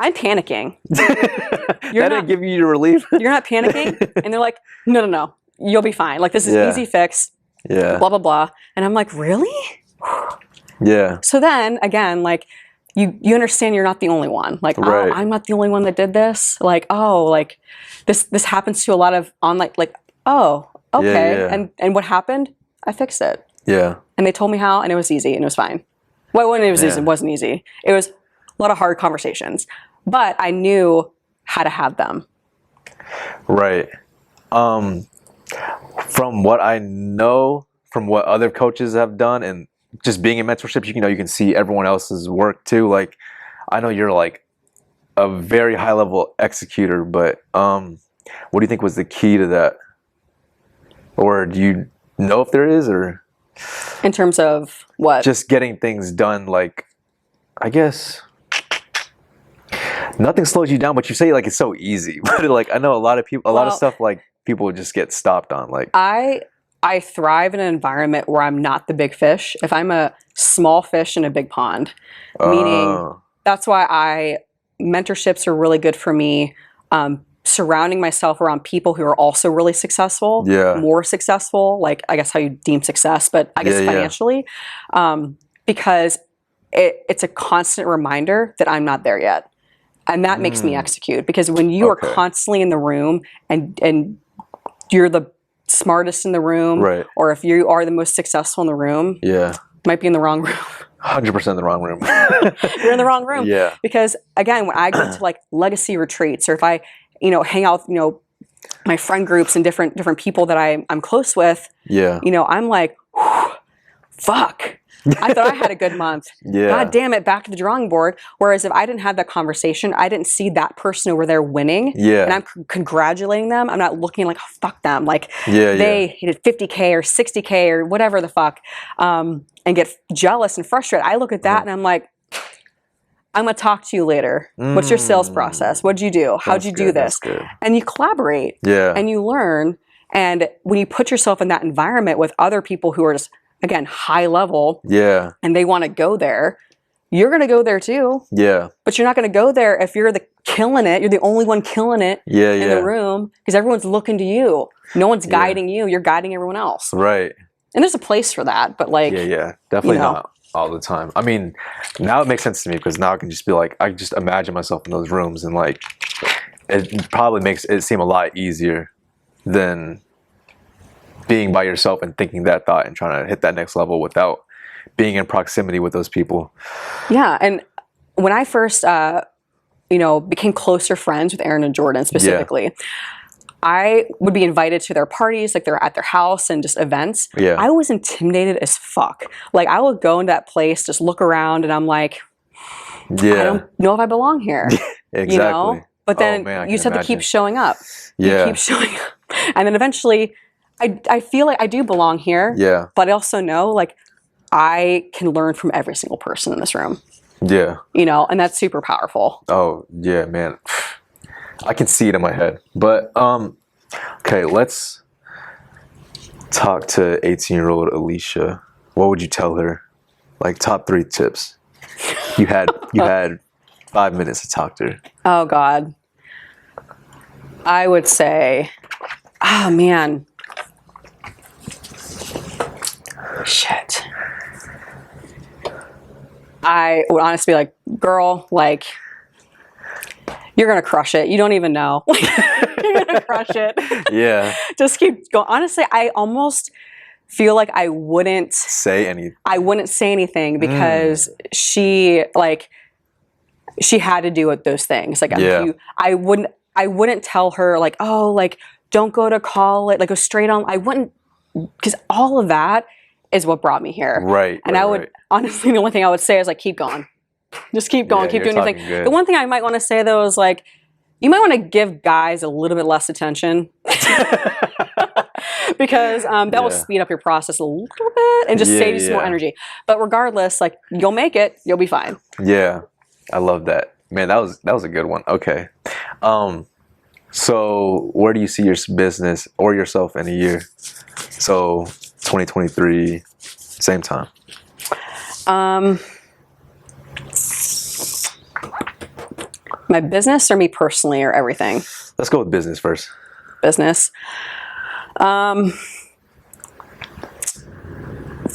A: I'm panicking.
B: That didn't give you your relief?
A: You're not panicking? And they're like, no. You'll be fine. This is easy fix.
B: Yeah.
A: Blah, blah, blah. And I'm like, really?
B: Yeah.
A: So then, again, you understand you're not the only one. Oh, I'm not the only one that did this. This happens to a lot of online, oh, okay.
B: Yeah.
A: And what happened? I fixed it.
B: Yeah.
A: And they told me how, and it was easy, and it was fine. Well, when it was easy, it wasn't easy. It was a lot of hard conversations. But I knew how to have them.
B: Right. From what I know, from what other coaches have done, and just being in mentorship, you can see everyone else's work too. I know you're a very high level executor, but what do you think was the key to that? Or do you know if there is, or
A: in terms of what?
B: Just getting things done, I guess nothing slows you down, but you say like it's so easy. But like I know a lot of people, a lot of stuff like people just get stopped on. Like
A: I thrive in an environment where I'm not the big fish. If I'm a small fish in a big pond, meaning that's why mentorships are really good for me. Surrounding myself around people who are also really successful, more successful, like I guess how you deem success, but I guess financially, because it's a constant reminder that I'm not there yet. And that makes me execute, because when you are constantly in the room and you're the smartest in the room, or if you are the most successful in the room, you might be in the wrong room.
B: 100% in the wrong room.
A: You're in the wrong room. Because again, when I go to like legacy retreats, or if I, hang out with, my friend groups and different people that I'm close with, I'm like, fuck. I thought I had a good month. God damn it, back to the drawing board. Whereas if I didn't have that conversation, I didn't see that person over there winning, and I'm congratulating them, I'm not looking like, oh, fuck them. Like they hit 50K or 60K or whatever the fuck, and get jealous and frustrated. I look at that and I'm like, I'm going to talk to you later. What's your sales process? What'd you do? How'd you do this? And you collaborate and you learn. And when you put yourself in that environment with other people who are just, again, high level, and they want to go there, you're going to go there too. But you're not going to go there if you're killing it. You're the only one killing it in the room, because everyone's looking to you. No one's guiding you. You're guiding everyone else.
B: Right.
A: And there's a place for that, but like,
B: definitely not all the time. I mean, now it makes sense to me, because now I can just be like, I just imagine myself in those rooms, and like, it probably makes it seem a lot easier than being by yourself and thinking that thought and trying to hit that next level without being in proximity with those people. Yeah.
A: And when I first, became closer friends with Aaron and Jordan specifically, I would be invited to their parties, like they're at their house and just events. I was intimidated as fuck. Like I would go into that place, just look around, and I'm like, I don't know if I belong here.
B: Exactly.
A: But then you just have to keep showing up. You keep showing up. And then eventually I feel like I do belong here. But I also know like I can learn from every single person in this room. And that's super powerful.
B: Oh yeah, man. I can see it in my head. But okay, let's talk to 18-year-old Alycia. What would you tell her? Like top 3 tips. You had 5 minutes to talk to her.
A: Oh God. I would say, oh man. Shit. I would honestly be like, girl, like, you're going to crush it. You don't even know. You're going to crush it. Just keep going. Honestly, I almost feel like I wouldn't say anything because she had to do with those things. Like, I wouldn't tell her like, oh, like, don't go to college, like go straight on. I wouldn't, because all of that is what brought me here. And I would, honestly, the only thing I would say is like, keep going. Just keep going, keep doing your thing. Good. The one thing I might want to say though is like, you might want to give guys a little bit less attention because that will speed up your process a little bit and just save you some more energy. But regardless, like you'll make it, you'll be fine. Yeah,
B: I love that, man. That was a good one. Okay, so where do you see your business or yourself in a year? So 2023, same time.
A: My business or me personally or everything?
B: Let's go with business first.
A: Business. From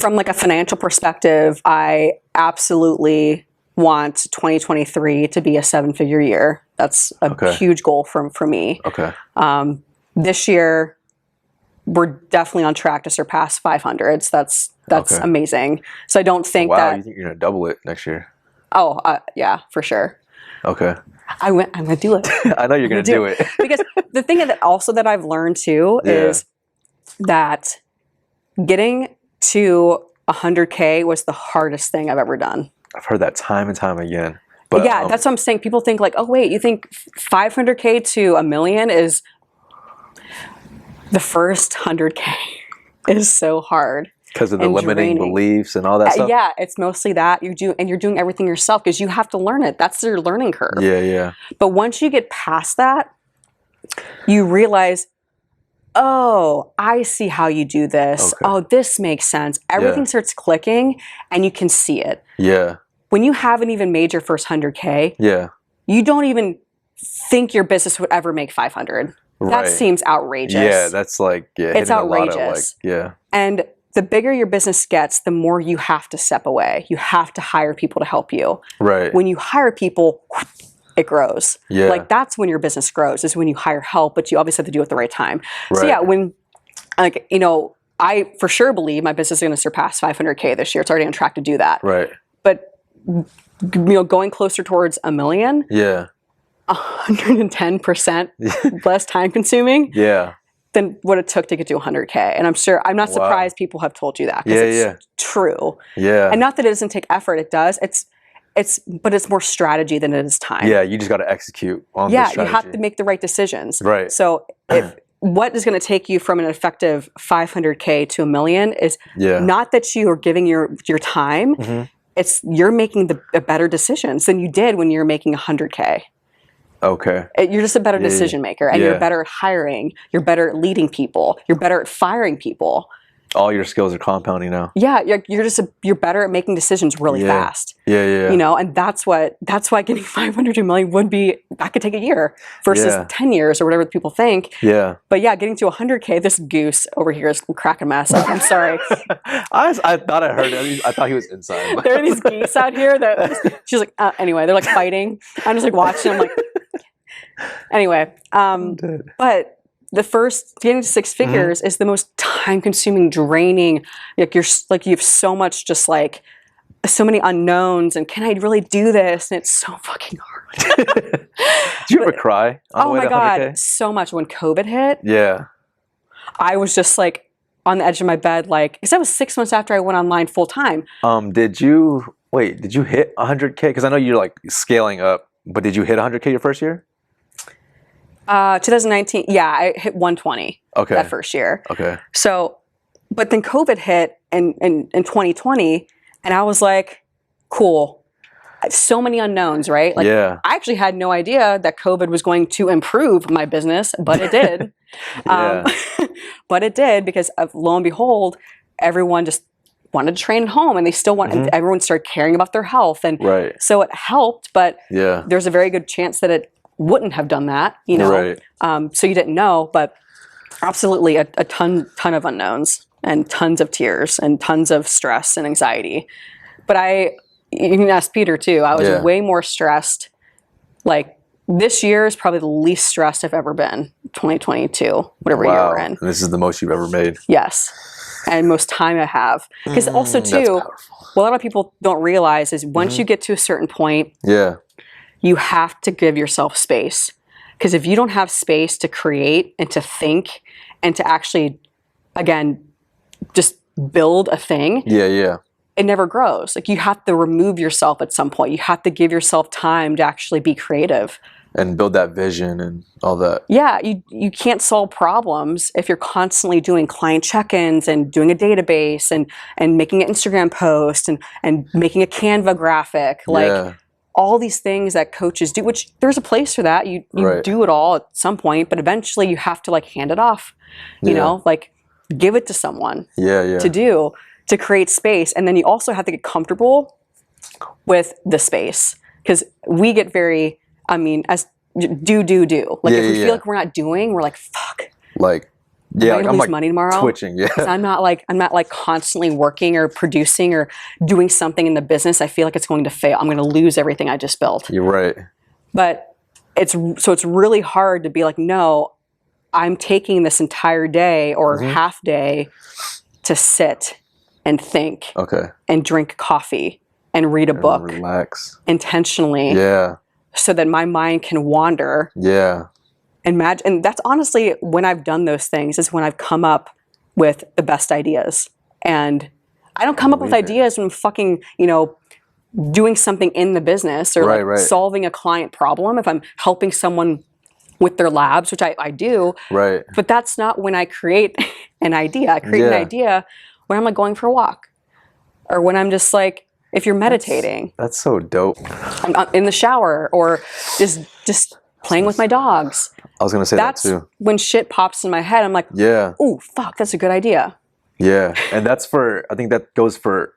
A: like a financial perspective, I absolutely want 2023 to be a 7-figure year. That's a huge goal for me. This year, we're definitely on track to surpass 500s. That's amazing. So I don't think that.
B: You think you're gonna double it next year?
A: Oh, yeah, for sure. I'm gonna do it.
B: I know you're gonna do it.
A: Because the thing that I've learned too is that getting to 100K was the hardest thing I've ever done.
B: I've heard that time and time again. But
A: yeah, that's what I'm saying. People think like, oh wait, you think 500K to $1 million is the first 100K is so hard.
B: Because of the
A: and
B: limiting
A: draining.
B: beliefs and all that stuff?
A: Yeah, it's mostly that. You're doing everything yourself because you have to learn it. That's your learning curve.
B: Yeah, yeah.
A: But once you get past that, you realize, oh, I see how you do this.
B: Okay.
A: Oh, this makes sense. Everything starts clicking and you can see it.
B: Yeah.
A: When you haven't even made your first 100K,
B: Yeah.
A: you don't even think your business would ever make 500. That
B: Right.
A: seems outrageous.
B: Yeah, that's like,
A: It's
B: hitting a lot of, like,
A: outrageous.
B: yeah.
A: And the bigger your business gets, the more you have to step away. You have to hire people to help you.
B: Right.
A: When you hire people, it grows.
B: Yeah.
A: Like that's when your business grows, is when you hire help, but you obviously have to do it at the right time. So
B: Right.
A: yeah, when, like, you know, I for sure believe my business is going to surpass 500K this year. It's already on track to do that.
B: Right.
A: But, you know, going closer towards $1 million,
B: Yeah.
A: 110% less time consuming
B: Yeah.
A: than what it took to get to 100K. And I'm not surprised people have told you that, because it's true.
B: Yeah.
A: And not that it doesn't take effort, it does. But it's more strategy than it is time.
B: Yeah, you just got to execute on the strategy.
A: You have to make the right decisions.
B: Right.
A: So what is going to take you from an effective 500K to $1 million is not that you are giving your time.
B: Mm-hmm.
A: It's you're making the better decisions than you did when you're making 100K.
B: Okay.
A: You're just a better decision maker, and you're better at hiring. You're better at leading people. You're better at firing people.
B: All your skills are compounding now.
A: Yeah, you're better at making decisions really fast.
B: Yeah, yeah.
A: You know, and that's why getting 500 to $1 million would be, that could take a year versus 10 years or whatever people think.
B: Yeah.
A: But yeah, getting to 100K, this goose over here is cracking mess up. I'm sorry.
B: I thought I heard him. I thought he was inside.
A: There are these geese out here that she's like, anyway, they're like fighting. I'm just like watching. I'm like, anyway. But the first getting to 6 figures is the most time-consuming, draining. Like you have so much, just like so many unknowns, and can I really do this? And it's so fucking hard.
B: Did you ever cry on the way
A: my
B: to
A: God,
B: 100K?
A: so much. When COVID hit,
B: Yeah.
A: I was just like on the edge of my bed, like, because that was 6 months after I went online full time.
B: Did you hit 100K? Because I know you're like scaling up, but did you hit 100K your first year?
A: 2019, yeah, I hit 120 that first year.
B: Okay.
A: So, but then COVID hit in 2020, and I was like, cool. So many unknowns, right? Like,
B: I
A: actually had no idea that COVID was going to improve my business, but it did. But it did, because lo and behold, everyone just wanted to train at home, and they still want, and everyone started caring about their health. And so it helped, but there's a very good chance that it wouldn't have done that, you know. So you didn't know, but absolutely a ton of unknowns, and tons of tears, and tons of stress and anxiety. But you can ask Peter too. I was way more stressed. Like, this year is probably the least stressed I've ever been. 2022, whatever year we're in.
B: And this is the most you've ever made.
A: Yes. And most time I have. Because also too, what a lot of people don't realize is once you get to a certain point, you have to give yourself space. Because if you don't have space to create and to think and to actually, again, just build a thing, it never grows. Like, you have to remove yourself at some point. You have to give yourself time to actually be creative.
B: And build that vision and all that.
A: Yeah, you can't solve problems if you're constantly doing client check-ins and doing a database and making an Instagram post and making a Canva graphic. Like, all these things that coaches do, which there's a place for that. You do it all at some point, but eventually you have to, like, hand it off. You know, like, give it to someone to do, to create space. And then you also have to get comfortable with the space, because we get very, as do. Like, if we feel like we're not doing, we're like, fuck.
B: Like,
A: I'm lose money tomorrow.
B: Twitching, because
A: I'm not like constantly working or producing or doing something in the business. I feel like it's going to fail. I'm going to lose everything I just built.
B: You're right.
A: But it's really hard to be like, no, I'm taking this entire day or half day to sit and think, and drink coffee and read a book,
B: relax
A: intentionally, so that my mind can wander. And that's honestly when I've done those things, is when I've come up with the best ideas. And I don't come up with ideas when I'm fucking, doing something in the business or solving a client problem. If I'm helping someone with their labs, which I do, but that's not when I create an idea. I create an idea when I'm like going for a walk, or when I'm just like, if you're meditating.
B: That's so dope.
A: I'm in the shower, or just playing with my dogs.
B: I was gonna say that too.
A: When shit pops in my head, I'm like,
B: yeah,
A: ooh, fuck, that's a good idea.
B: Yeah, and that's I think that goes for,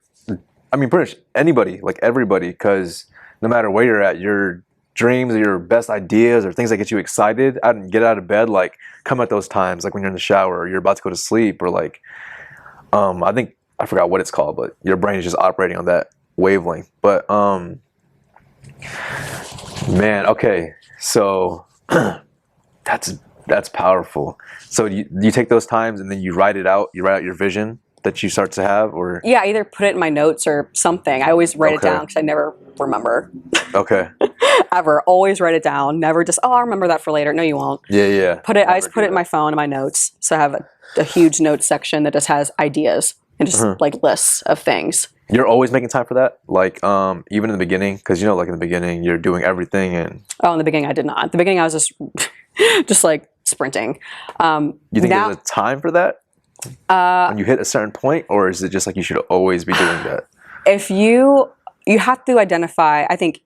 B: I mean, pretty much anybody, like everybody, because no matter where you're at, your dreams or your best ideas or things that get you excited and get out of bed, like come at those times, like when you're in the shower or you're about to go to sleep, or like, I think, I forgot what it's called, but your brain is just operating on that wavelength. But, man, okay, so that's powerful. So you take those times and then you write out your vision that you start to have, or?
A: Yeah, either put it in my notes or something. I always write it down because I never remember.
B: Okay.
A: Ever. Always write it down. Never just, oh, I'll remember that for later. No, you won't.
B: Yeah.
A: I just put it in my phone in my notes. So I have a huge notes section that just has ideas and just like lists of things.
B: You're always making time for that? Like, even in the beginning? Because, like in the beginning, you're doing everything and...
A: Oh, in the beginning, I did not. In the beginning, I was just like sprinting.
B: You think there's a time for that? When you hit a certain point? Or is it just like you should always be doing that?
A: If you have to identify, I think,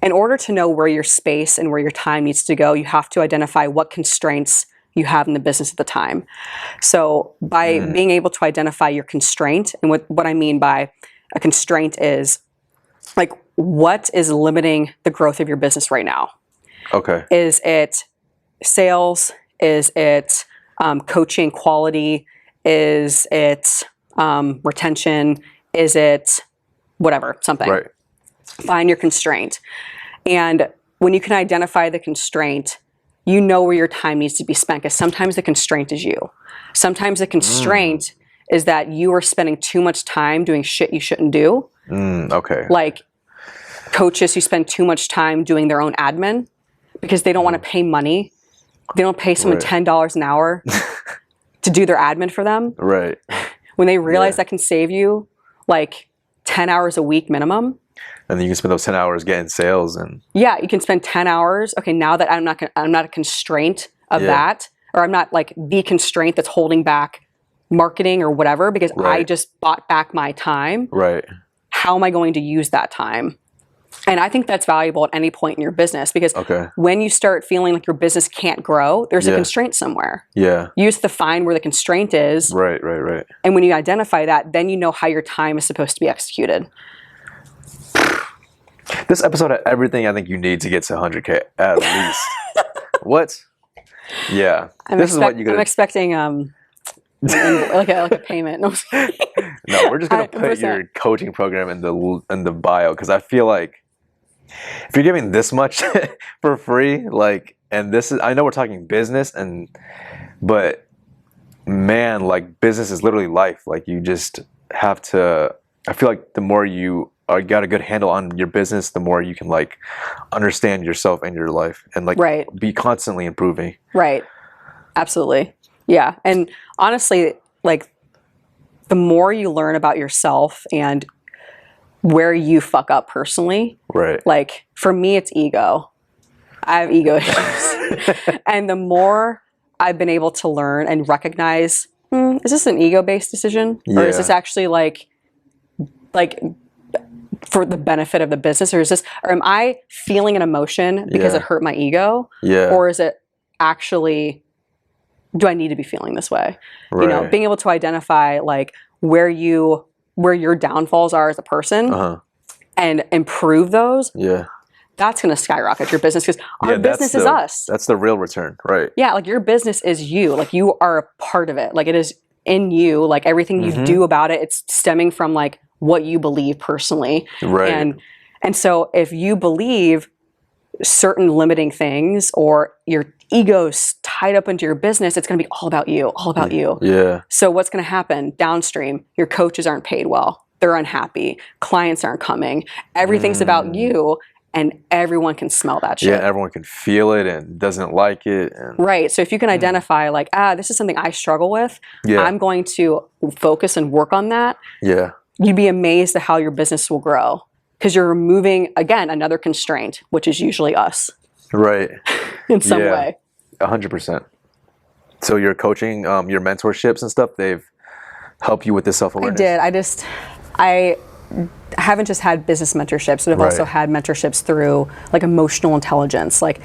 A: in order to know where your space and where your time needs to go, you have to identify what constraints you have in the business at the time. So by being able to identify your constraint, and what I mean by a constraint is like, what is limiting the growth of your business right now?
B: Okay.
A: Is it sales? Is it coaching quality? Is it retention? Is it whatever, something?
B: Right.
A: Find your constraint. And when you can identify the constraint, you know where your time needs to be spent, because sometimes the constraint is you. Sometimes the constraint is that you are spending too much time doing shit you shouldn't do.
B: Okay.
A: Like coaches who spend too much time doing their own admin because they don't want to pay money. They don't pay someone $10 an hour to do their admin for them.
B: Right.
A: When they realize that can save you like 10 hours a week minimum.
B: And then you can spend those 10 hours getting sales and...
A: Yeah, you can spend 10 hours. Okay, now that I'm not a constraint of that, or I'm not like the constraint that's holding back marketing or whatever, because I just bought back my time.
B: Right.
A: How am I going to use that time? And I think that's valuable at any point in your business, because when you start feeling like your business can't grow, there's a constraint somewhere. Yeah. You have to find where the constraint is.
B: Right.
A: And when you identify that, then you know how your time is supposed to be executed.
B: This episode had everything I think you need to get to 100K at least. What? Yeah.
A: I'm expecting like a payment. No,
B: we're just gonna put your coaching program in the bio, because I feel like if you're giving this much for free, like, and this is, I know we're talking business, but man, like business is literally life. Like you just have to. I feel like the more you got a good handle on your business, the more you can like understand yourself and your life, and like be constantly improving. Right. Absolutely. Yeah. And honestly, like the more you learn about yourself and where you fuck up personally, like for me, it's ego. I have ego issues. And the more I've been able to learn and recognize, is this an ego-based decision? Or is this actually like for the benefit of the business? Or am I feeling an emotion because it hurt my ego? Or is it actually, do I need to be feeling this way? You know, being able to identify like where your downfalls are as a person and improve those. That's going to skyrocket your business, because our business is us. That's the real return, right?
A: Yeah, like your business is you. Like you are a part of it. Like it is in you. Like everything you do about it, it's stemming from like what you believe personally. Right. And so if you believe certain limiting things, or your ego's tied up into your business, it's going to be all about you, all about you. Yeah. So what's going to happen downstream? Your coaches aren't paid well. They're unhappy. Clients aren't coming. Everything's about you, and everyone can smell that shit.
B: Yeah, everyone can feel it and doesn't like it.
A: Right. So if you can identify like, this is something I struggle with, I'm going to focus and work on that. Yeah. You'd be amazed at how your business will grow, because you're removing, again, another constraint, which is usually us. Right. In some way.
B: 100%. So your coaching, your mentorships and stuff, they've help you with this
A: I
B: self-awareness?
A: did. I haven't just had business mentorships, but I've also had mentorships through like emotional intelligence, like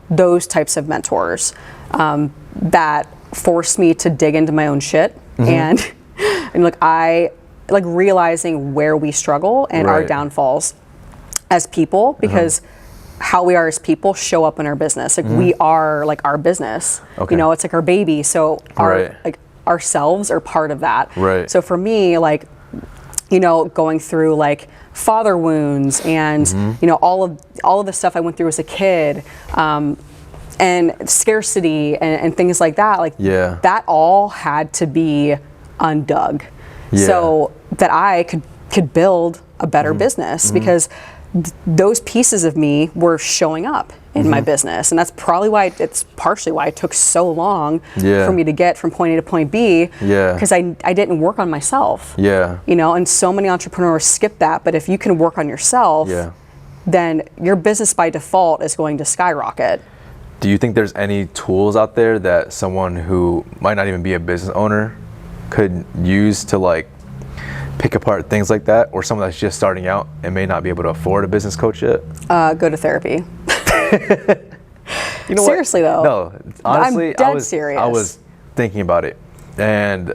A: those types of mentors that forced me to dig into my own shit and like I like realizing where we struggle and our downfalls as people, because how we are as people show up in our business. Like we are like our business, you know, it's like our baby. So our like ourselves are part of that. So for me, like, you know, going through like father wounds and you know all of the stuff I went through as a kid, and scarcity and things like that, like that all had to be undug, so that I could build a better business, because those pieces of me were showing up in my business, and that's probably why it's partially why it took so long for me to get from point A to point B, because I didn't work on myself, you know, and so many entrepreneurs skip that. But if you can work on yourself, then your business by default is going to skyrocket.
B: Do you think there's any tools out there that someone who might not even be a business owner could use to like pick apart things like that, or someone that's just starting out and may not be able to afford a business coach yet?
A: Go to therapy.
B: You know
A: Seriously
B: what?
A: though.
B: No, honestly,
A: I'm dead serious.
B: I was thinking about it, and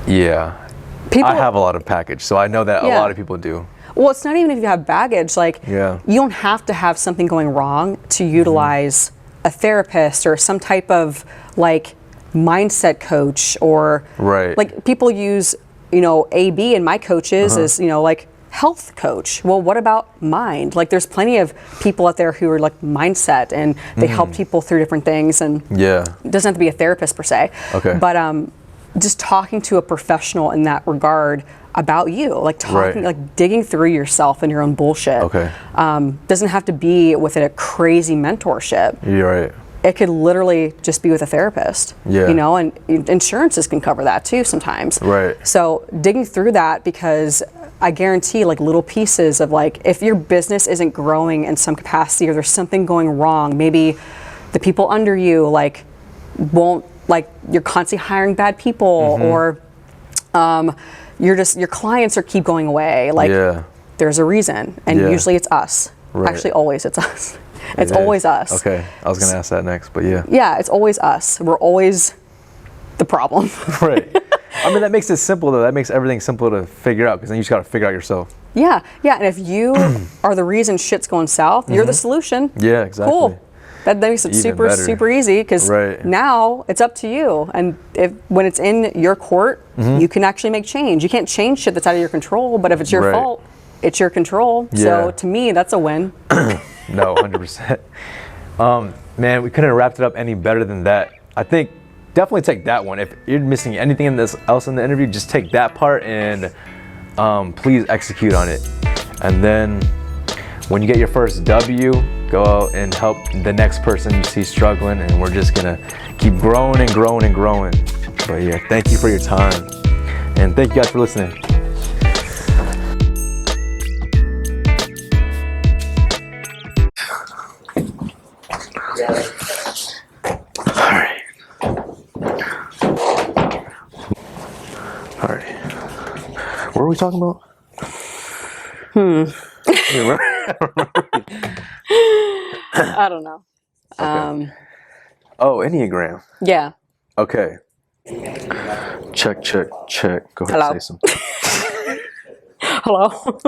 A: people,
B: I have a lot of baggage, so I know that a lot of people do.
A: Well, it's not even if you have baggage, like you don't have to have something going wrong to utilize a therapist or some type of like mindset coach, or like people use, you know, AB and my coaches is, you know, like health coach. Well, what about mind? Like there's plenty of people out there who are like mindset, and they help people through different things, and it doesn't have to be a therapist per se. But just talking to a professional in that regard about you, like talking, like digging through yourself and your own bullshit. Doesn't have to be with a crazy mentorship. It could literally just be with a therapist, you know, and insurances can cover that too sometimes. So digging through that, because I guarantee like little pieces of like, if your business isn't growing in some capacity, or there's something going wrong, maybe the people under you like won't, like you're constantly hiring bad people, or your clients are keep going away. Like there's a reason, and usually it's us. Actually, always it's us. It's always us.
B: I was gonna ask that next, but
A: it's always us. We're always the problem.
B: I mean, that makes it simple though. That makes everything simple to figure out, because then you just gotta figure out yourself.
A: And if you are the reason shit's going south, you're the solution.
B: Exactly.
A: Cool. That makes it super easy, because now it's up to you. And when it's in your court, you can actually make change. You can't change shit that's out of your control, but if it's your fault, it's your control. So to me, that's a win.
B: No, 100%. Man, we couldn't have wrapped it up any better than that. I think definitely take that one. If you're missing anything else in the interview, just take that part and please execute on it. And then when you get your first W, go out and help the next person you see struggling, and we're just gonna keep growing and growing and growing. But thank you for your time, and thank you guys for listening. Alright. What were we talking about?
A: I don't know.
B: Oh, Enneagram. Okay. Check. Go ahead and say something.
A: Hello.